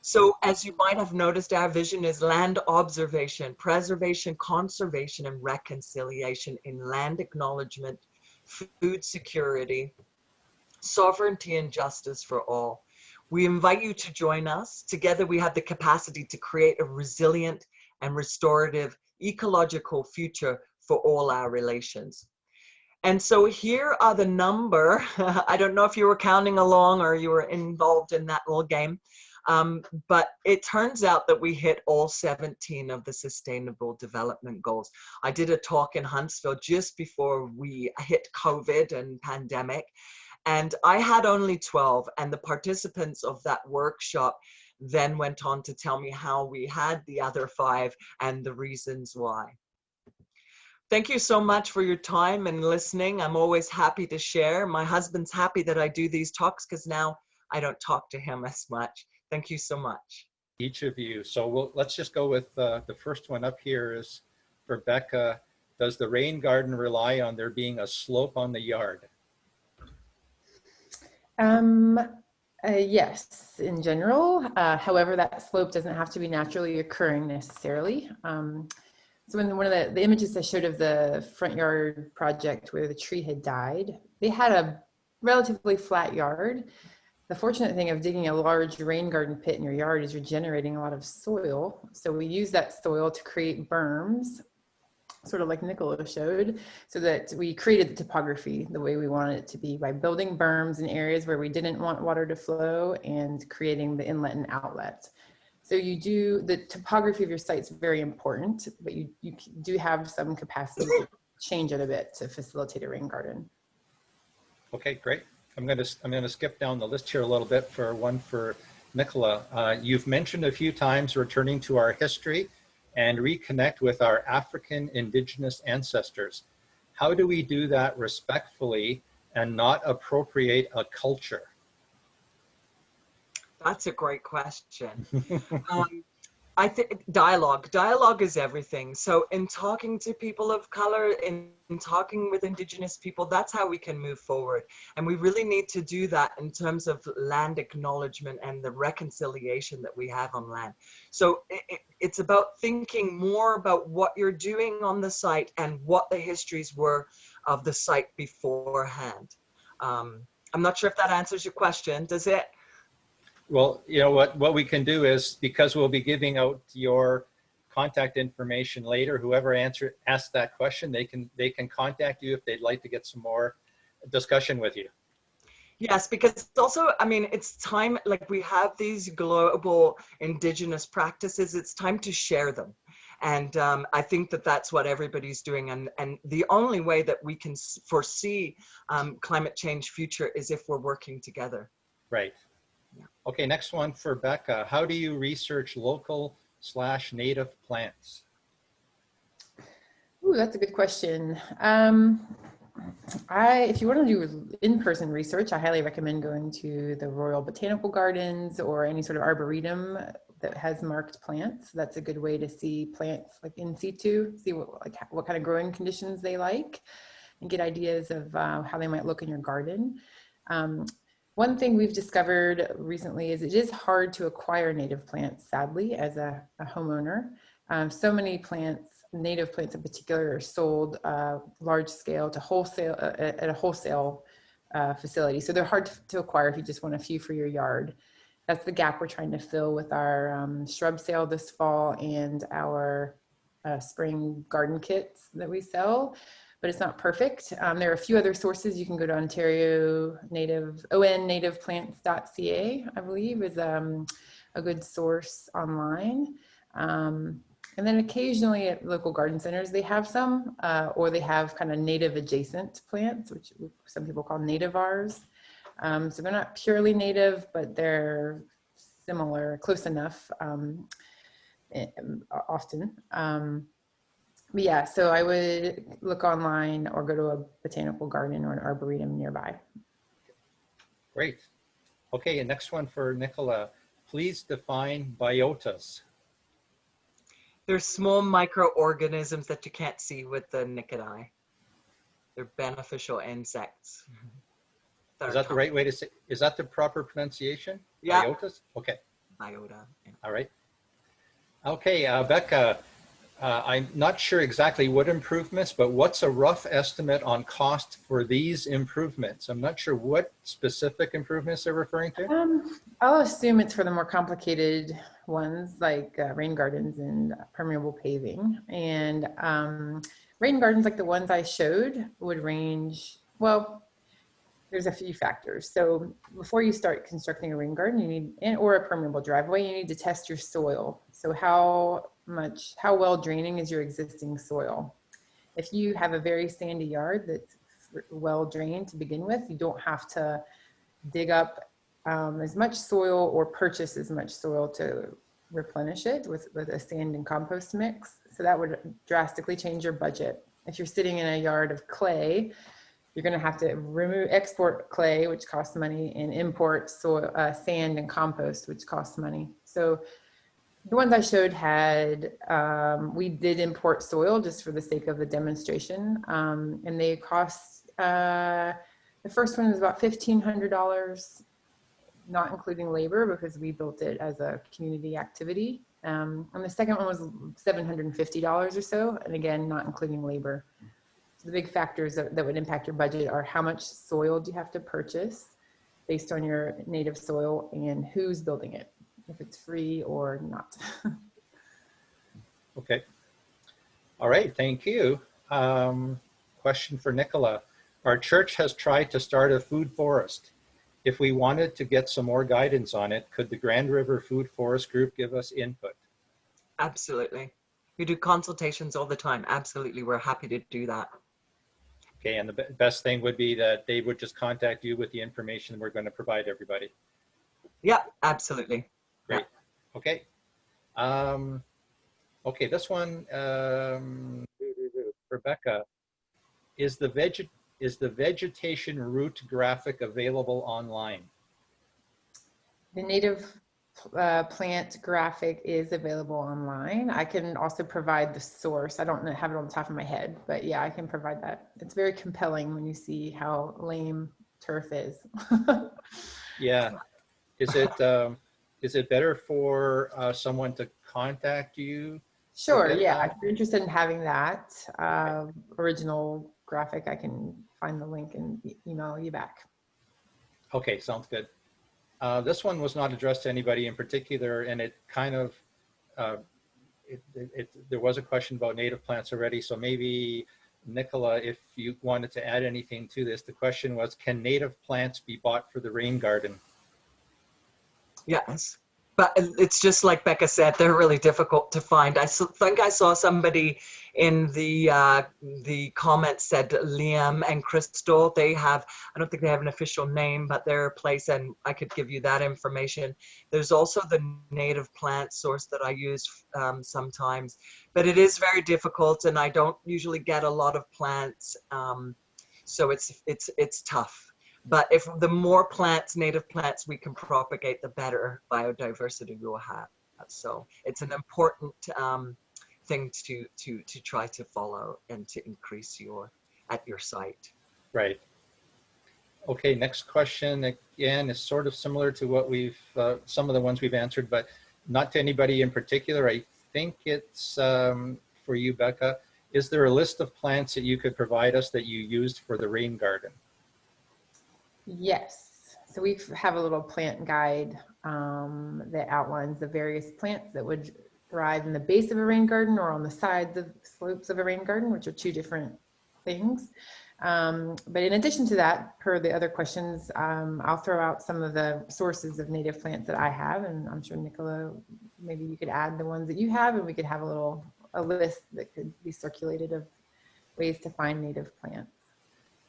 So as you might have noticed, our vision is land observation, preservation, conservation, and reconciliation in land acknowledgement, food security, sovereignty, and justice for all. We invite you to join us. Together we have the capacity to create a resilient and restorative ecological future for all our relations. And so here are the number. I don't know if you were counting along or you were involved in that little game. But it turns out that we hit all 17 of the Sustainable Development Goals. I did a talk in Huntsville just before we hit COVID and pandemic, and I had only 12, and the participants of that workshop then went on to tell me how we had the other 5 and the reasons why. Thank you so much for your time and listening. I'm always happy to share. My husband's happy that I do these talks because now I don't talk to him as much. Thank you so much. Each of you. So let's just go with the first one up here is for Becca. Does the rain garden rely on there being a slope on the yard? Yes, in general. However, that slope doesn't have to be naturally occurring necessarily. So in one of the images I showed of the front yard project where the tree had died, they had a relatively flat yard. The fortunate thing of digging a large rain garden pit in your yard is you're generating a lot of soil. So we use that soil to create berms, sort of like Nicola showed, so that we created the topography the way we wanted it to be by building berms in areas where we didn't want water to flow and creating the inlet and outlet. So the topography of your site is very important, but you do have some capacity to change it a bit to facilitate a rain garden. Okay, great. I'm going to skip down the list here a little bit for one for Nicola. You've mentioned a few times returning to our history and reconnect with our African indigenous ancestors. How do we do that respectfully and not appropriate a culture? That's a great question. I think dialogue is everything. So in talking to people of color, in talking with indigenous people, that's how we can move forward. And we really need to do that in terms of land acknowledgement and the reconciliation that we have on land. So it's about thinking more about what you're doing on the site and what the histories were of the site beforehand. I'm not sure if that answers your question. Does it? Well, you know what we can do is, because we'll be giving out your contact information later, whoever asked that question, they can contact you if they'd like to get some more discussion with you. Yes, because it's also, I mean, it's time, like we have these global indigenous practices, it's time to share them. And I think that that's what everybody's doing. And the only way that we can foresee climate change future is if we're working together. Right. Okay, next one for Becca. How do you research local/native plants? Ooh, that's a good question. If you want to do in-person research, I highly recommend going to the Royal Botanical Gardens or any sort of arboretum that has marked plants. That's a good way to see plants like in situ, see what kind of growing conditions they like, and get ideas of how they might look in your garden. One thing we've discovered recently is it is hard to acquire native plants, sadly, as a homeowner. So many plants native plants in particular are sold large scale to wholesale at a wholesale facility. So they're hard to acquire if you just want a few for your yard. That's the gap we're trying to fill with our shrub sale this fall and our spring garden kits that we sell, but it's not perfect. There are a few other sources. You can go to Ontario Native, onNativePlants.ca, I believe, is a good source online. And then occasionally at local garden centers, they have some, or they have kind of native adjacent plants, which some people call nativars. So they're not purely native, but they're similar, close enough often. But yeah, so I would look online or go to a botanical garden or an arboretum nearby. Great. Okay, and next one for Nicola. Please define biotas. They're small microorganisms that you can't see with the naked eye. They're beneficial insects. Is that the right way to say? Is that the proper pronunciation? Yeah. Biotas? Okay. Biota. Yeah. All right. Okay, Becca, I'm not sure exactly what improvements, but what's a rough estimate on cost for these improvements? I'm not sure what specific improvements they're referring to. I'll assume it's for the more complicated ones like rain gardens and permeable paving. And rain gardens like the ones I showed would range, well, there's a few factors. So before you start constructing a rain garden, you need, or a permeable driveway, you need to test your soil. So how well draining is your existing soil? If you have a very sandy yard that's well drained to begin with, you don't have to dig up as much soil or purchase as much soil to replenish it with a sand and compost mix. So that would drastically change your budget. If you're sitting in a yard of clay, you're going to have to export clay, which costs money, and import soil, sand and compost, which costs money. So the ones I showed had, we did import soil just for the sake of the demonstration, and they cost, the first one was about $1,500, not including labor because we built it as a community activity. And the second one was $750 or so, and again, not including labor. The big factors that would impact your budget are how much soil do you have to purchase based on your native soil and who's building it, if it's free or not. Okay. All right, thank you. Question for Nicola. Our church has tried to start a food forest. If we wanted to get some more guidance on it, could the Grand River Food Forest Group give us input? Absolutely. We do consultations all the time. Absolutely. We're happy to do that. Okay, and the best thing would be that they would just contact you with the information we're going to provide everybody. Yeah, absolutely. Great. Yeah. Okay. Okay, this one, Rebecca, is the vegetation route graphic available online? The native plant graphic is available online. I can also provide the source. I don't have it on the top of my head, but yeah, I can provide that. It's very compelling when you see how lame turf is. Yeah. Is it better for someone to contact you? Sure, yeah. If you're interested in having that original graphic, I can find the link and email you back. Okay, sounds good. This one was not addressed to anybody in particular, and it kind of, there was a question about native plants already, so maybe Nicola, if you wanted to add anything to this, the question was, can native plants be bought for the rain garden? Yes, but it's just like Becca said, they're really difficult to find. I think I saw somebody in the comments said Liam and Crystal. They have, I don't think they have an official name, but they're a place, and I could give you that information. There's also the native plant source that I use sometimes, but it is very difficult, and I don't usually get a lot of plants, so it's tough. But if the more plants, native plants, we can propagate, the better biodiversity we'll have. So it's an important thing to try to follow and to increase at your site. Right. Okay, next question again is sort of similar to what we've, some of the ones we've answered, but not to anybody in particular. I think it's for you, Becca. Is there a list of plants that you could provide us that you used for the rain garden? Yes. So we have a little plant guide that outlines the various plants that would thrive in the base of a rain garden or on the sides of slopes of a rain garden, which are two different things. But in addition to that, per the other questions, I'll throw out some of the sources of native plants that I have, and I'm sure Nicola, maybe you could add the ones that you have, and we could have a list that could be circulated of ways to find native plants.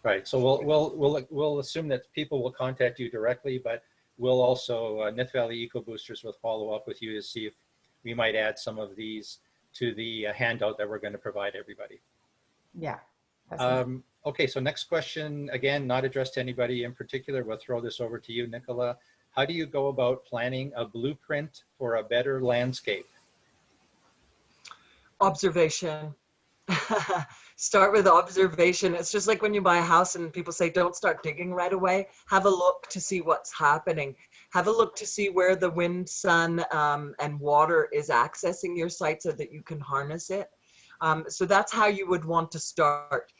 Right. So we'll assume that people will contact you directly, but we'll also Nith Valley EcoBoosters will follow up with you to see if we might add some of these to the handout that we're going to provide everybody. Yeah. Okay, so next question, again, not addressed to anybody in particular. We'll throw this over to you, Nicola. How do you go about planning a blueprint for a better landscape? Observation. Start with observation. It's just like when you buy a house and people say, don't start digging right away. Have a look to see what's happening. Have a look to see where the wind, sun, and water is accessing your site so that you can harness it. So that's how you would want to start.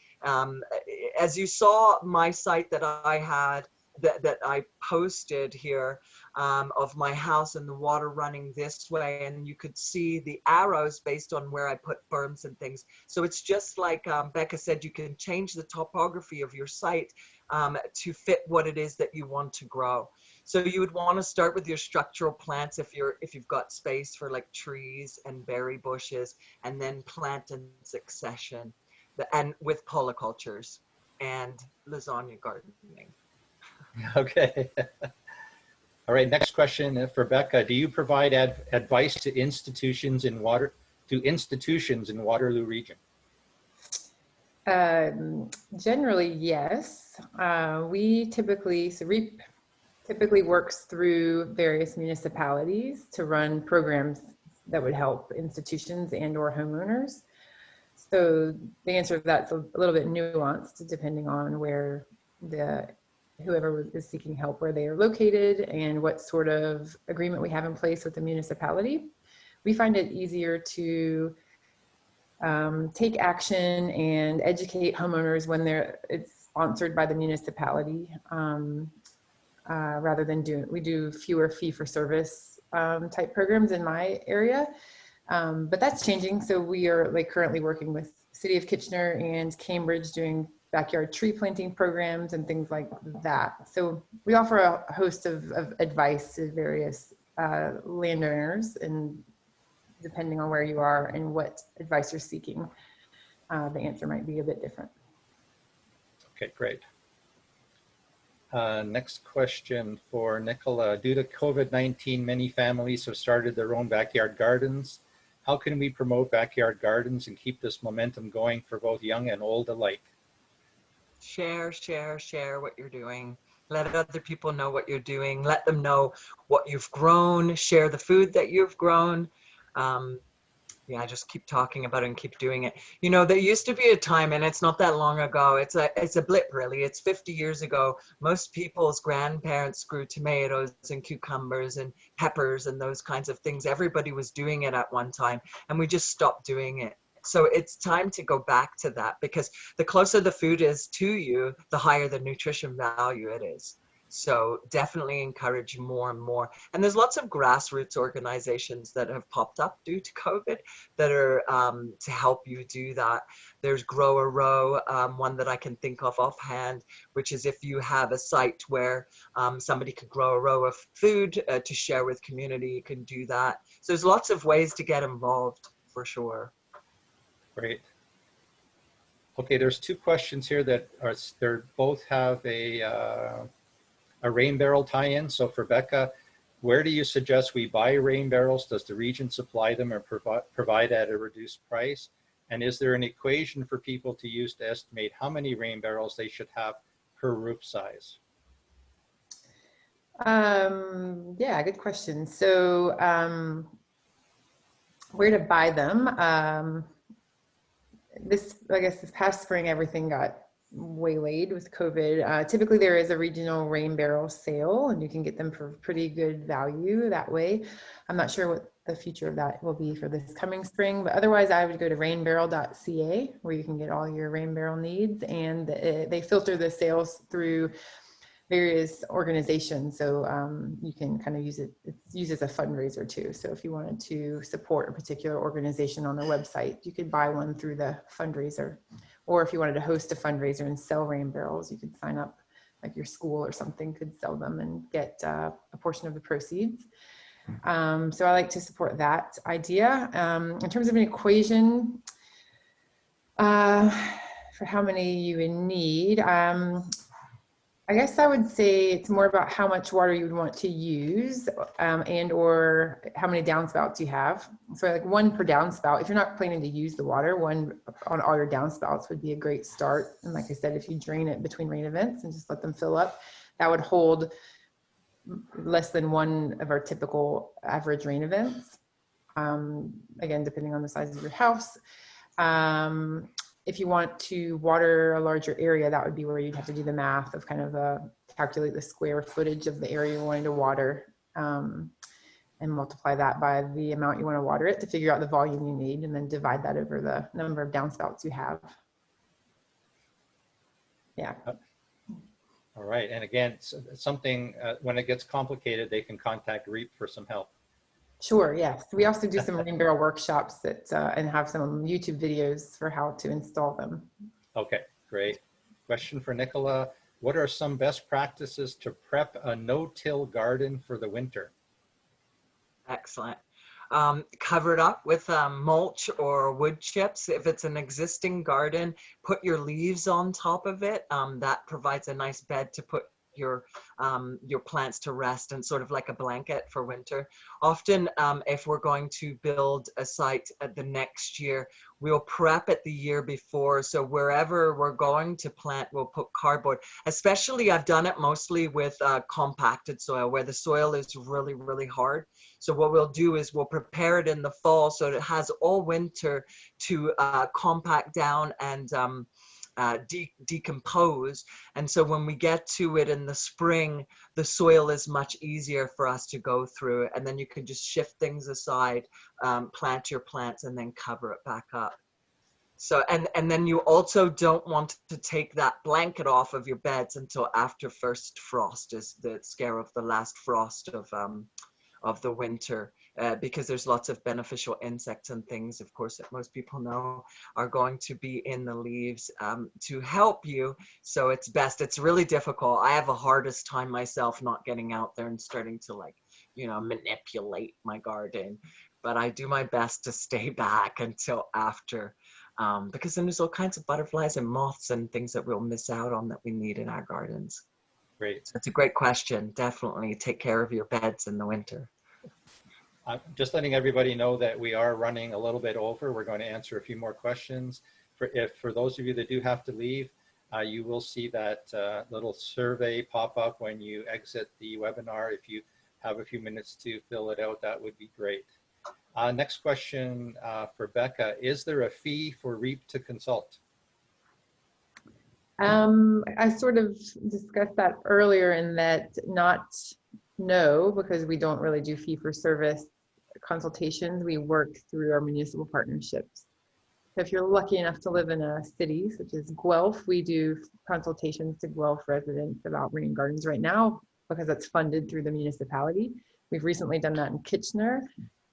As you saw my site that I had, that I posted here, of my house and the water running this way, and you could see the arrows based on where I put berms and things. So it's just like Becca said, you can change the topography of your site to fit what it is that you want to grow. So you would want to start with your structural plants if you've got space for like trees and berry bushes, and then plant in succession, and with polycultures and lasagna gardening. Okay. All right, next question for Becca. Do you provide advice to institutions in Waterloo region? Generally, yes. Reep typically works through various municipalities to run programs that would help institutions and or homeowners. So the answer to that's a little bit nuanced depending on where whoever is seeking help, where they are located and what sort of agreement we have in place with the municipality. We find it easier to take action and educate homeowners when it's sponsored by the municipality, rather than we do fewer fee-for-service type programs in my area. But that's changing. So we are currently working with City of Kitchener and Cambridge doing backyard tree planting programs and things like that. So we offer a host of advice to various landowners, and depending on where you are and what advice you're seeking, the answer might be a bit different. Okay, great. Next question for Nicola. Due to COVID-19, many families have started their own backyard gardens. How can we promote backyard gardens and keep this momentum going for both young and old alike? Share what you're doing. Let other people know what you're doing. Let them know what you've grown. Share the food that you've grown. Yeah, just keep talking about it and keep doing it. You know, there used to be a time, and it's not that long ago. It's a blip, really. It's 50 years ago. Most people's grandparents grew tomatoes and cucumbers and peppers and those kinds of things. Everybody was doing it at one time, and we just stopped doing it. So it's time to go back to that, because the closer the food is to you, the higher the nutrition value it is. So definitely encourage more and more. And there's lots of grassroots organizations that have popped up due to COVID that are to help you do that. There's Grow a Row, one that I can think of offhand, which is if you have a site where somebody could grow a row of food to share with community, you can do that. So there's lots of ways to get involved for sure. Great. Okay, there's two questions here that both have a rain barrel tie-in. So for Becca, where do you suggest we buy rain barrels? Does the region supply them or provide at a reduced price? And is there an equation for people to use to estimate how many rain barrels they should have per roof size? Yeah, good question. So where to buy them? I guess this past spring, everything got waylaid with COVID. Typically there is a regional rain barrel sale and you can get them for pretty good value that way. I'm not sure what the future of that will be for this coming spring, but otherwise I would go to rainbarrel.ca where you can get all your rain barrel needs, and they filter the sales through various organizations. So you can kind of use it, it's used as a fundraiser too. So if you wanted to support a particular organization on their website, you could buy one through the fundraiser. Or if you wanted to host a fundraiser and sell rain barrels, you could sign up, like your school or something could sell them and get a portion of the proceeds. So I like to support that idea. In terms of an equation for how many you would need, I guess I would say it's more about how much water you would want to use and or how many downspouts you have. So like 1 per downspout. If you're not planning to use the water, 1 on all your downspouts would be a great start. And like I said, if you drain it between rain events and just let them fill up, that would hold less than 1 of our typical average rain events. Again, depending on the size of your house. If you want to water a larger area, that would be where you'd have to do the math of kind of calculate the square footage of the area you're wanting to water and multiply that by the amount you want to water it to figure out the volume you need, and then divide that over the number of downspouts you have. Yeah. All right. And again, something when it gets complicated, they can contact Reep for some help. Sure, yes. We also do some rain barrel workshops that and have some YouTube videos for how to install them. Okay, great. Question for Nicola. What are some best practices to prep a no-till garden for the winter? Excellent. Cover it up with mulch or wood chips. If it's an existing garden, put your leaves on top of it. That provides a nice bed to put your plants to rest, and sort of like a blanket for winter. Often if we're going to build a site the next year, we'll prep it the year before. So wherever we're going to plant, we'll put cardboard. Especially I've done it mostly with compacted soil where the soil is really, really hard. So what we'll do is we'll prepare it in the fall so it has all winter to compact down and decompose. And so when we get to it in the spring, the soil is much easier for us to go through. And then you can just shift things aside, plant your plants, and then cover it back up. So, and then you also don't want to take that blanket off of your beds until after first frost, is the scare of the last frost of the winter, because there's lots of beneficial insects and things, of course, that most people know are going to be in the leaves to help you. So it's best. It's really difficult. I have a hardest time myself not getting out there and starting to, like, you know, manipulate my garden. But I do my best to stay back until after, because then there's all kinds of butterflies and moths and things that we'll miss out on that we need in our gardens. Great. So it's a great question. Definitely take care of your beds in the winter. Just letting everybody know that we are running a little bit over. We're going to answer a few more questions. For those of you that do have to leave, you will see that little survey pop up when you exit the webinar. If you have a few minutes to fill it out, that would be great. Next question for Becca. Is there a fee for Reep to consult? I sort of discussed that earlier in that no, because we don't really do fee for service consultations. We work through our municipal partnerships. So if you're lucky enough to live in a city such as Guelph, we do consultations to Guelph residents about rain gardens right now because that's funded through the municipality. We've recently done that in Kitchener,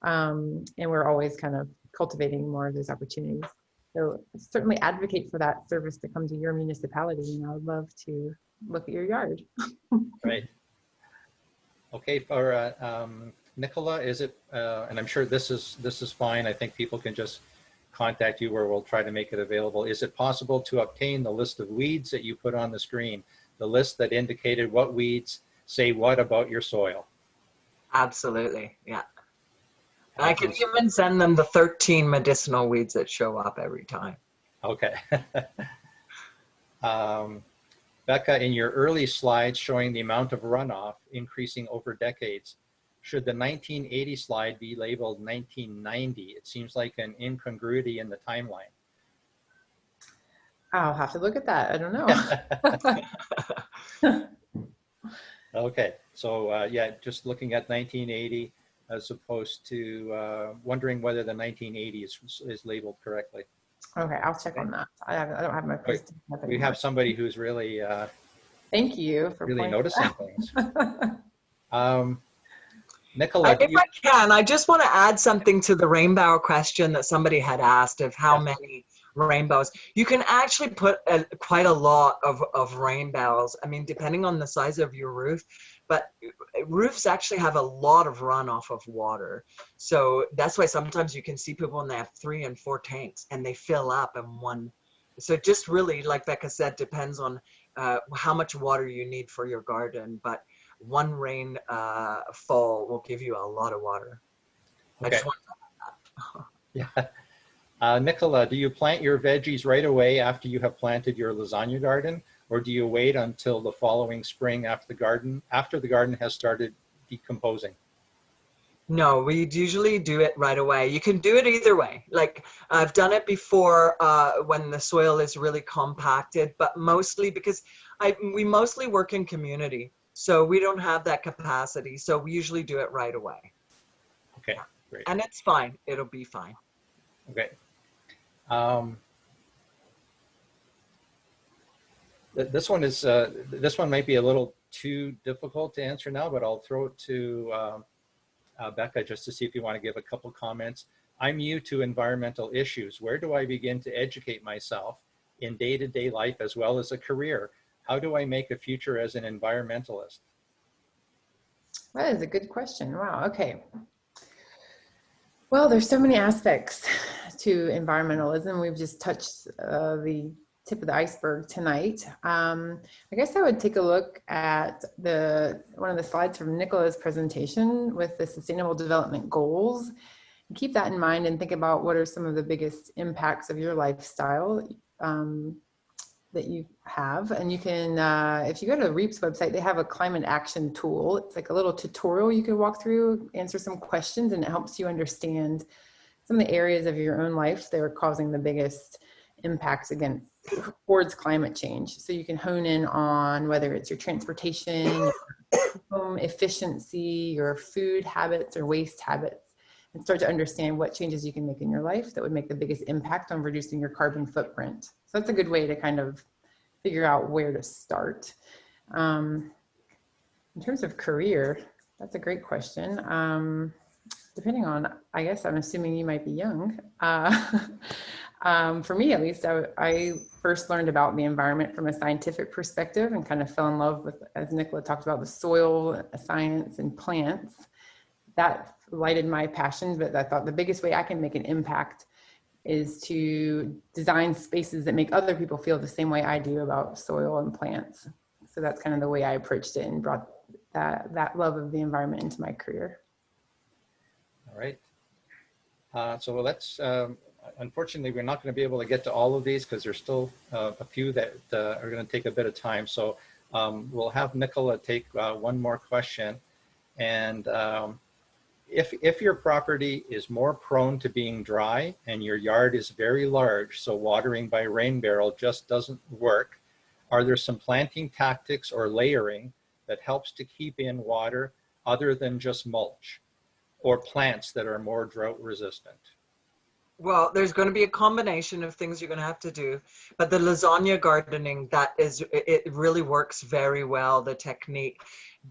and we're always kind of cultivating more of those opportunities. So certainly advocate for that service to come to your municipality, and I would love to look at your yard. Right. Okay, for Nicola, is it, and I'm sure this is fine. I think people can just contact you where we'll try to make it available. Is it possible to obtain the list of weeds that you put on the screen, the list that indicated what weeds say what about your soil? Absolutely, yeah. I can even send them the 13 medicinal weeds that show up every time. Okay. Becca, in your early slides showing the amount of runoff increasing over decades, should the 1980 slide be labeled 1990? It seems like an incongruity in the timeline. I'll have to look at that. I don't know. Okay, so yeah, just looking at 1980 as opposed to wondering whether the 1980 is labeled correctly. Okay, I'll check on that. I don't have my But post up we anymore. have somebody who's really, Thank you for really pointing noticing that things. out. Nicola, If I can, I just want to add something to the rainbow question that somebody had asked of how yes. many rainbows. You can actually put quite a lot of rainbows. I mean, depending on the size of your roof, but roofs actually have a lot of runoff of water. So that's why sometimes you can see people and they have 3 and 4 tanks and they fill up in one. So it just really, like Becca said, depends on how much water you need for your garden. But one rain fall will give you a lot of water. I Okay. just want Yeah. Nicola, do you plant your veggies right away after you have planted your lasagna garden, or do you wait until the following spring after the garden has started decomposing? No, we usually do it right away. You can do it either way. Like I've done it before when the soil is really compacted, but mostly because we mostly work in community, so we don't have that capacity. So we usually do it right away. Okay, great. And it's fine. It'll be fine. Okay. This one might be a little too difficult to answer now, but I'll throw it to Becca just to see if you want to give a couple comments. I'm new to environmental issues. Where do I begin to educate myself in day-to-day life as well as a career? How do I make a future as an environmentalist? That is a good question. Wow. Okay. Well, there's so many aspects to environmentalism. We've just touched the tip of the iceberg tonight. I guess I would take a look at one of the slides from Nicola's presentation with the Sustainable Development Goals. And keep that in mind and think about what are some of the biggest impacts of your lifestyle that you have. And you can, if you go to Reep's website, they have a climate action tool. It's like a little tutorial you can walk through, answer some questions, and it helps you understand some of the areas of your own life that are causing the biggest impacts towards climate change. So you can hone in on whether it's your transportation, home efficiency, your food habits or waste habits, and start to understand what changes you can make in your life that would make the biggest impact on reducing your carbon footprint. So that's a good way to kind of figure out where to start. In terms of career, that's a great question. Depending on, I guess I'm assuming you might be young. For me, at least, I first learned about the environment from a scientific perspective and kind of fell in love with, as Nicola talked about, the soil science and plants. That lighted my passion, but I thought the biggest way I can make an impact is to design spaces that make other people feel the same way I do about soil and plants. So that's kind of the way I approached it and brought that love of the environment into my career. All right. So let's, unfortunately, we're not going to be able to get to all of these because there's still a few that are going to take a bit of time. So we'll have Nicola take one more question. And if your property is more prone to being dry and your yard is very large, so watering by rain barrel just doesn't work, are there some planting tactics or layering that helps to keep in water other than just mulch, or plants that are more drought resistant? Well, there's going to be a combination of things you're going to have to do, but the lasagna gardening, it really works very well, the technique,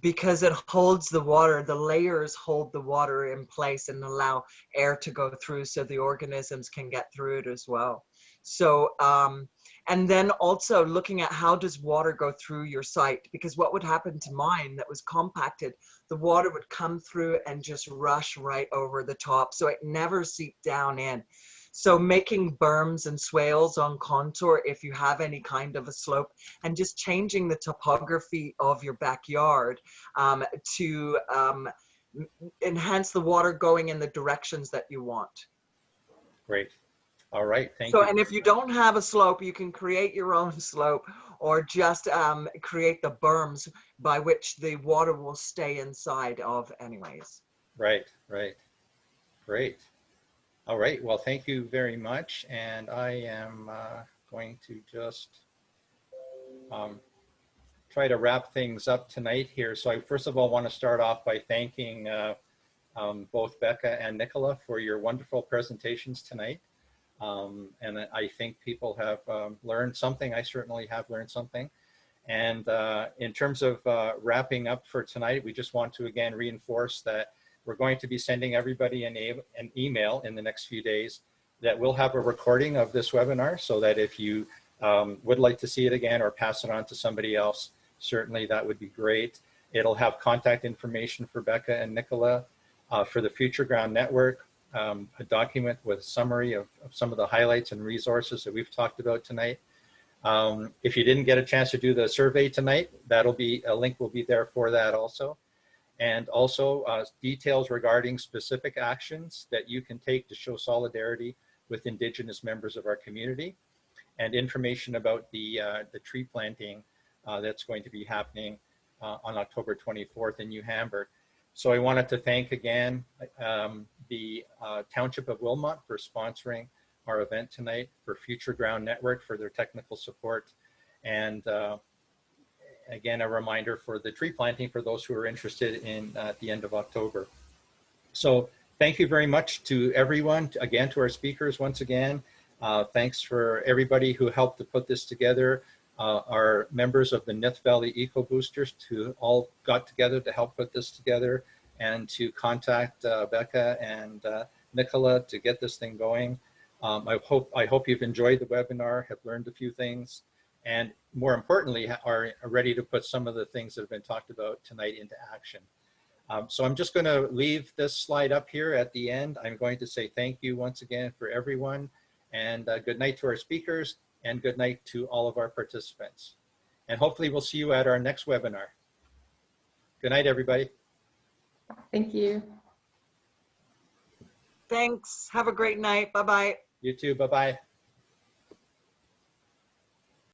because it holds the water, the layers hold the water in place and allow air to go through so the organisms can get through it as well. So, and then also looking at how does water go through your site, because what would happen to mine that was compacted, the water would come through and just rush right over the top. So it never seeped down in. So making berms and swales on contour, if you have any kind of a slope, and just changing the topography of your backyard to enhance the water going in the directions that you want. Great. All right, thank you. And if you don't have a slope, you can create your own slope, or just create the berms by which the water will stay inside of anyways. Right, right. Great. All right, well, thank you very much. And I am going to just try to wrap things up tonight here. So I first of all want to start off by thanking both Becca and Nicola for your wonderful presentations tonight. And I think people have learned something. I certainly have learned something. And in terms of wrapping up for tonight, we just want to again reinforce that we're going to be sending everybody an email in the next few days that will have a recording of this webinar, so that if you would like to see it again or pass it on to somebody else, certainly that would be great. It'll have contact information for Becca and Nicola for the Future Ground Network, a document with summary of some of the highlights and resources that we've talked about tonight. If you didn't get a chance to do the survey tonight, that'll be a link will be there for that also. And also details regarding specific actions that you can take to show solidarity with Indigenous members of our community, and information about the tree planting that's going to be happening on October 24th in New Hamburg. So I wanted to thank again the Township of Wilmot for sponsoring our event tonight, for Future Ground Network for their technical support, and again, a reminder for the tree planting for those who are interested in at the end of October. So thank you very much to everyone, again to our speakers once again. Thanks for everybody who helped to put this together. Our members of the Nith Valley EcoBoosters who all got together to help put this together, and to contact Becca and Nicola to get this thing going. I hope you've enjoyed the webinar, have learned a few things, and more importantly, are ready to put some of the things that have been talked about tonight into action. So I'm just going to leave this slide up here at the end. I'm going to say thank you once again for everyone, and good night to our speakers, and good night to all of our participants. And hopefully we'll see you at our next webinar. Good night, everybody. Thank you. Thanks. Have a great night. Bye-bye. You too. Bye-bye.